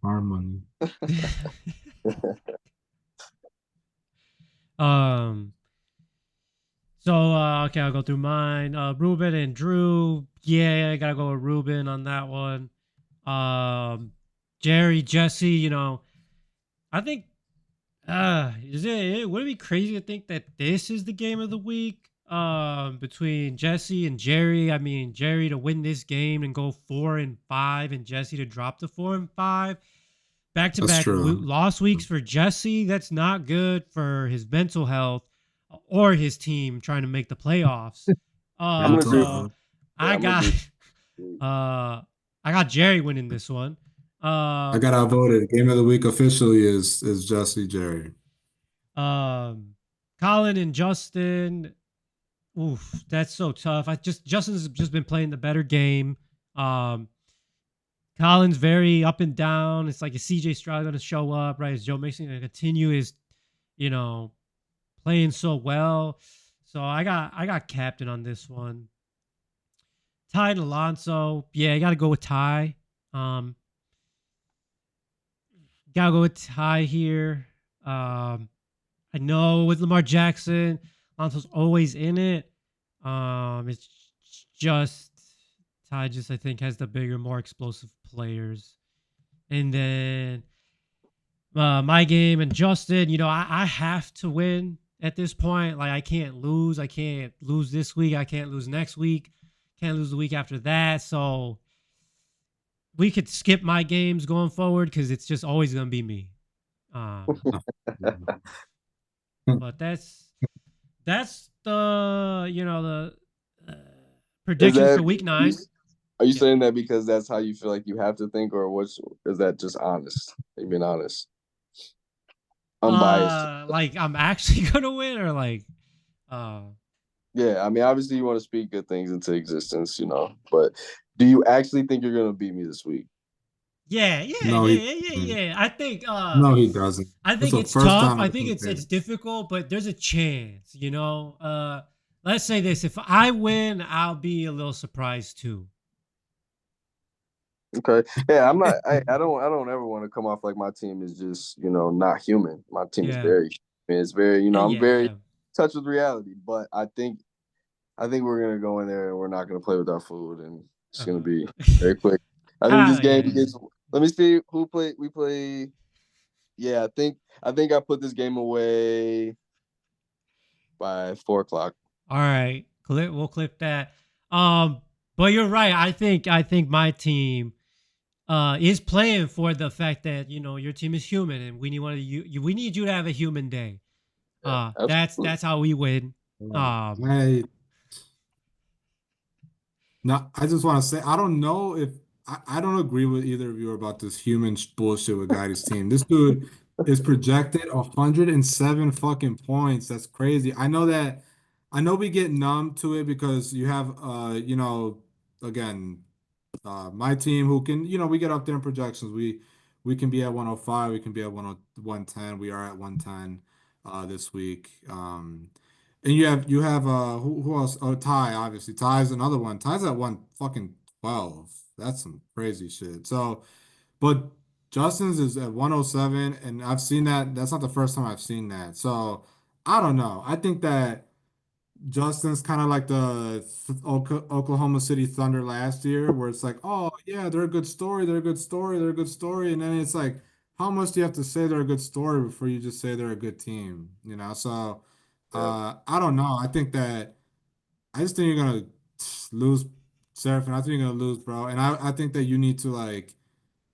our money. um. So okay, I'll go through mine. Ruben and Drew. Yeah, I gotta go with Ruben on that one. Um, Jerry, Jesse. I think. Would it be crazy to think that this is the game of the week? Between Jesse and Jerry. I mean, Jerry to win this game and go 4-5, and Jesse to drop to 4-5. Back to That's back true. lost weeks for Jesse. That's not good for his mental health or his team trying to make the playoffs. I'm gonna agree. So Yeah, I I'm gonna got agree. I got Jerry winning this one. I Um got outvoted. Game of the week officially is Jesse Jerry. um Colin and Justin. Oof, that's so tough. Justin's just been playing the better game. Um Colin's very up and down. It's like, is CJ Stroud going to show up? Right? Is Joe Mixon going to continue his, you know, playing so well? So I got captain on this one. Ty and Alonso. Yeah, you got to go with Ty. Um, Gotta go with Ty here. I know with Lamar Jackson, Alonso's always in it. It's just Ty just I think has the bigger, more explosive players. And then my game and Justin, I have to win at this point. Like, I can't lose. I can't lose this week. I can't lose next week. Can't lose the week after that. So we could skip my games going forward because it's just always gonna be me. Um, but that's the Is predictions that for week are you, 9. are you Yeah. saying that because that's how you feel like you have to think, or what's is that just honest? You being honest, unbiased. Like I'm actually gonna win, or like uh Yeah, I mean, obviously you want to speak good things into existence, but do you actually think you're gonna beat me this week? yeah, yeah, No, yeah, he yeah, yeah, doesn't. yeah. No, he doesn't. I That's think the it's first tough. time I I think think it's him. difficult, but there's a chance. Let's say this: if I win, I'll be a little surprised too. Okay. Yeah, I'm not. I don't ever want to come off like my team is just not human. My team is Yeah, very. It's very. yeah, I'm yeah, very in yeah. touch with reality, but I think I think we're gonna go in there and we're not gonna play with our food, and it's gonna Uh-huh. be very quick. I think this Ah, game yeah. begins. Let me see who play. We play. Yeah, I think I put this game away by 4 o'clock. All right, we'll clip that. But you're right. I think my team is playing for the fact that your team is human, and we need you to have a human day. Yeah, That's absolutely. that's how we win. Um, I No, I just want to say I don't know if I don't agree with either of you about this human bullshit with Guy's team. This dude is projected 107 fucking points. That's crazy. I know we get numb to it because you have again my team who can, we get up there in projections. We can be at 105, we can be at 110. We are at 110 this week. And you have who else? Oh, Ty, obviously. Ty's another one. Ty's at one fucking 12. That's some crazy shit. So, but Justin's is at 107, and I've seen that. That's not the first time I've seen that. So I don't know. I think that Justin's kind of like the Oklahoma City Thunder last year, where it's like, oh yeah, they're a good story, they're a good story, they're a good story, and then it's like, how much do you have to say they're a good story before you just say they're a good team? So Yeah. I don't know. I just think you're gonna lose, Seraphin. I think you're gonna lose, bro. And I think that you need to like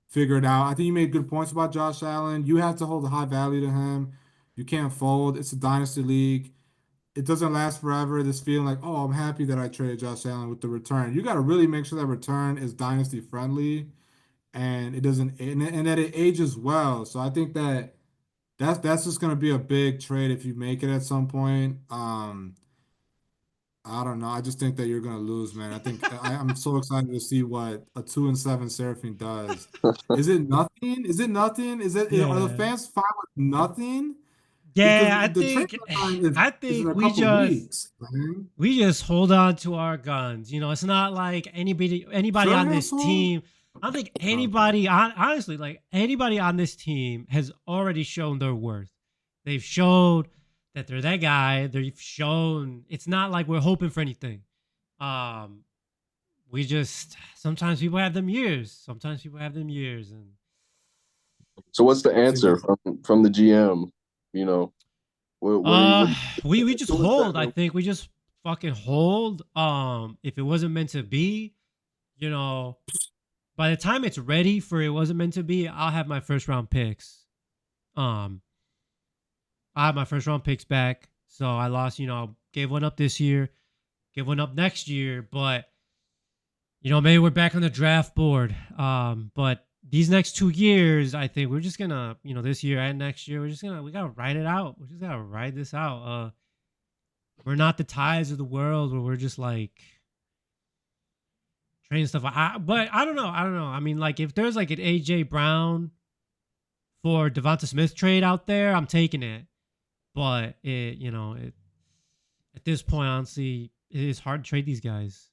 figure it out. I think you made good points about Josh Allen. You have to hold a high value to him. You can't fold. It's a dynasty league. It doesn't last forever. This feeling like, oh, I'm happy that I traded Josh Allen with the return. You got to really make sure that return is dynasty friendly and it doesn't and that it ages well. So I think that that's just going to be a big trade if you make it at some point. I don't know. I just think that you're going to lose, man. I'm so excited to see what a 2-7 Seraphine does. Is it nothing? Is it nothing? Are the yeah, fans fine with nothing? Because yeah. I the trade think deadline I is in think a we couple just weeks, man. we just hold on to our guns. It's not like anybody Sure, on this asshole. team. I don't think Okay. anybody honestly, like anybody on this team has already shown their worth. They've showed that they're that guy. They've shown it's not like we're hoping for anything. Um, we just sometimes people have them years. Sometimes people have them years, and So what's the I've seen answer that. from the GM? You know, what uh, do we you just two and hold. I seven? think we just fucking hold. If it wasn't meant to be, you know, by the time it's ready for it wasn't meant to be, I'll have my first round picks. Um, I have my first round picks back. So I lost, gave one up this year, give one up next year, but maybe we're back on the draft board. But these next 2 years, I think we're just gonna, this year and next year, we gotta ride it out. We just gotta ride this out. We're not the ties of the world where we're just like trading stuff. But I don't know. I don't know. I mean, like if there's like an AJ Brown for Devonta Smith trade out there, I'm taking it. But at this point, honestly, it is hard to trade these guys.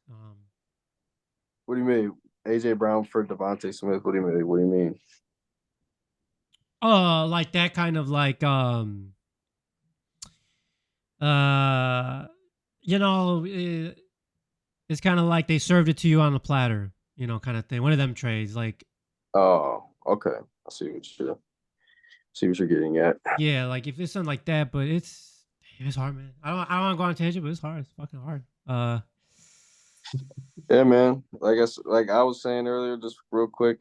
What do you mean? AJ Brown for Devontae Smith. What do you mean? What do you mean? Like that kind of like uh, it's kind of like they served it to you on a platter, kind of thing. One of them trades, like Oh, okay. I see what you're getting at. yeah, like if it's something like that, but it's hard, man. I don't want to go on a tangent, but it's hard. It's fucking hard. Yeah, man. Like I was saying earlier, just real quick,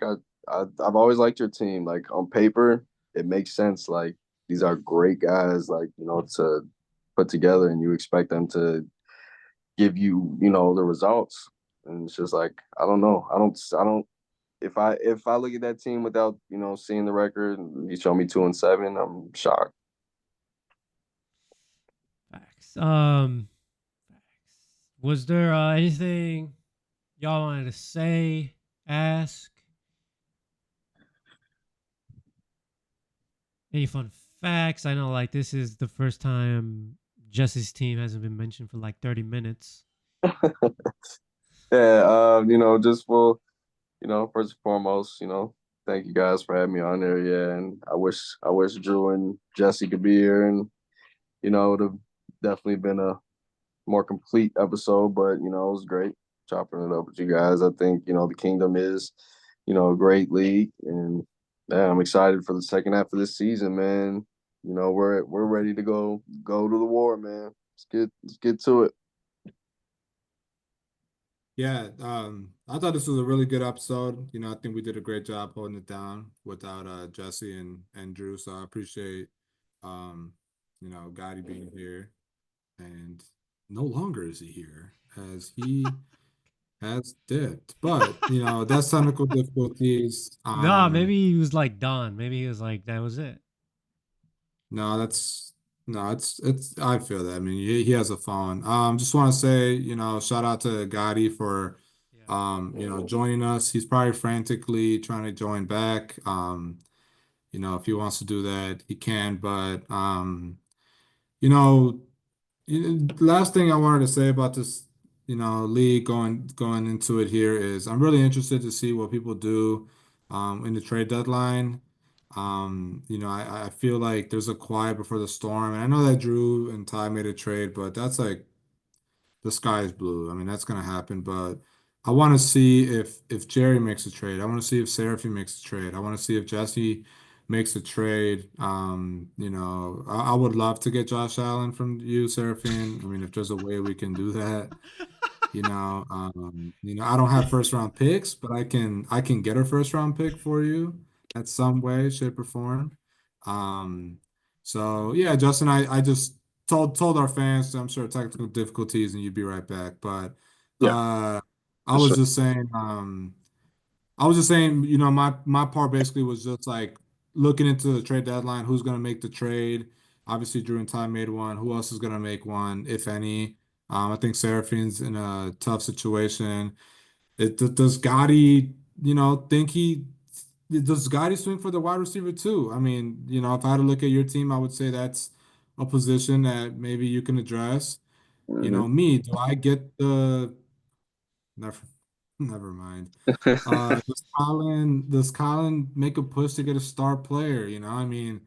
I've always liked your team. Like on paper, it makes sense. Like these are great guys, like, to put together, and you expect them to give you, the results. And it's just like, I don't know. I don't if I look at that team without, seeing the record and you show me 2-7, I'm shocked. Facts. Was there anything y'all wanted to say, ask, any fun facts? I know, like this is the first time Jesse's team hasn't been mentioned for like 30 minutes. Yeah, just for, first and foremost, thank you guys for having me on there. Yeah, and I wish Drew and Jesse could be here, and it would have definitely been more complete episode, but it was great chopping it up with you guys. I think the Kingdom is a great league, and yeah, I'm excited for the second half of this season, man. We're ready to go to the war, man. Let's get to it. Yeah, I thought this was a really good episode. I think we did a great job holding it down without Jesse and Drew. So I appreciate um, Gotti being here. And no longer is he here as he has dipped. But that's technical difficulties. Nah, maybe he was like done. Maybe he was like that was it. No, that's no, it's I feel that. I mean, he has a phone. Just want to say, shout out to Gotti for Yeah. joining us. He's probably frantically trying to join back. If he wants to do that, he can, but you know, last thing I wanted to say about this, league going into it here is I'm really interested to see what people do in the trade deadline. I feel like there's a quiet before the storm. And I know that Drew and Ty made a trade, but that's like the sky is blue. I mean, that's gonna happen. But I want to see if Jerry makes a trade. I want to see if Seraphim makes a trade. I want to see if Jesse makes a trade. I would love to get Josh Allen from you, Seraphim. I mean, if there's a way we can do that. I don't have first round picks, but I can get a first round pick for you at some way, shape, or form. Um, so yeah, Justin, I just told our fans, I'm sure technical difficulties and you'd be right back. But Yeah, uh I for was sure. just saying, my part basically was just like looking into the trade deadline, who's gonna make the trade. Obviously, Drew and Ty made one. Who else is gonna make one, if any? I think Seraphine's in a tough situation. Does Gotti, think does Gotti swing for the wide receiver too? I mean, if I had to look at your team, I would say that's a position that maybe you can address. Hmm. Do I get the never never mind. Does Colin make a push to get a star player? I mean,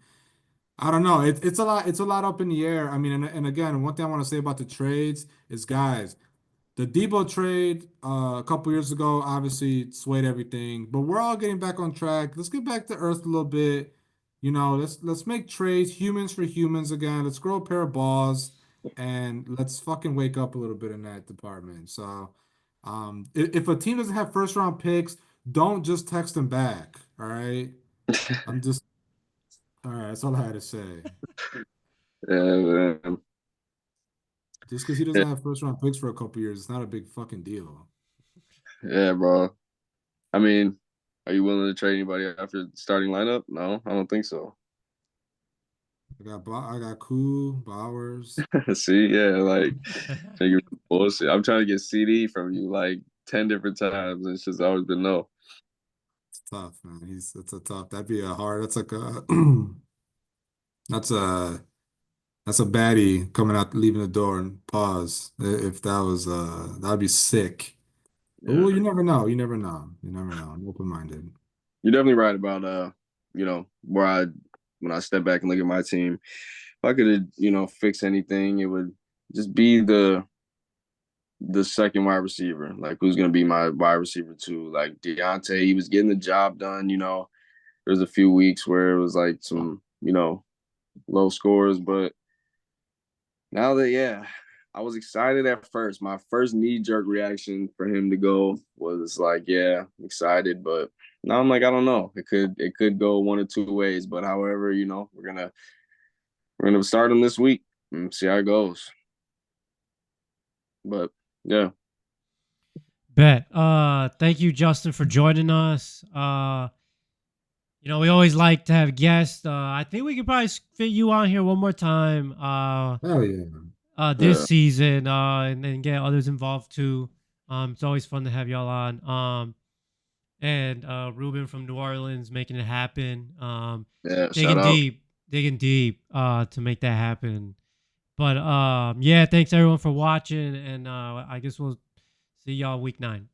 I don't know. It's a lot up in the air. I mean, and again, one thing I want to say about the trades is, guys, the Debo trade a couple years ago obviously swayed everything, but we're all getting back on track. Let's get back to earth a little bit. Let's make trades, humans for humans again. Let's grow a pair of balls and let's fucking wake up a little bit in that department. So, if a team doesn't have first round picks, don't just text them back. All right. I'm just all right. That's all I had to say. Yeah, man. Just because he Yeah, doesn't have first round picks for a couple years, it's not a big fucking deal. yeah, bro. I mean, are you willing to trade anybody after the starting lineup? No, I don't think so. I got Cool, Bowers. See, yeah, like figure bullshit. I'm trying to get CD from you like 10 different times. It's just always been no. It's tough, man. That's a tough. That'd be a hard. That's like a that's a that's a baddie coming out, leaving the door and pause. If that was that'd be sick. But Yeah, you never know. You never know. You never know. I'm open-minded. you're definitely right about where I when I step back and look at my team. If I could fix anything, it would just be the second wide receiver. Like who's gonna be my wide receiver too? Like Deontay, he was getting the job done. There was a few weeks where it was like some low scores, but now that yeah, I was excited at first. My first knee jerk reaction for him to go was like, yeah, excited, but now I'm like, I don't know. It could go one or two ways, but however, we're gonna start him this week and see how it goes. But yeah, Bet. Thank you, Justin, for joining us. We always like to have guests. I think we could probably fit you on here one more time. Hell yeah. This yeah, season, and then get others involved too. It's always fun to have y'all on. And Ruben from New Orleans making it happen. yeah. Shout Digging out. deep, digging deep, to make that happen. But yeah, thanks everyone for watching, and I guess we'll see y'all week 9.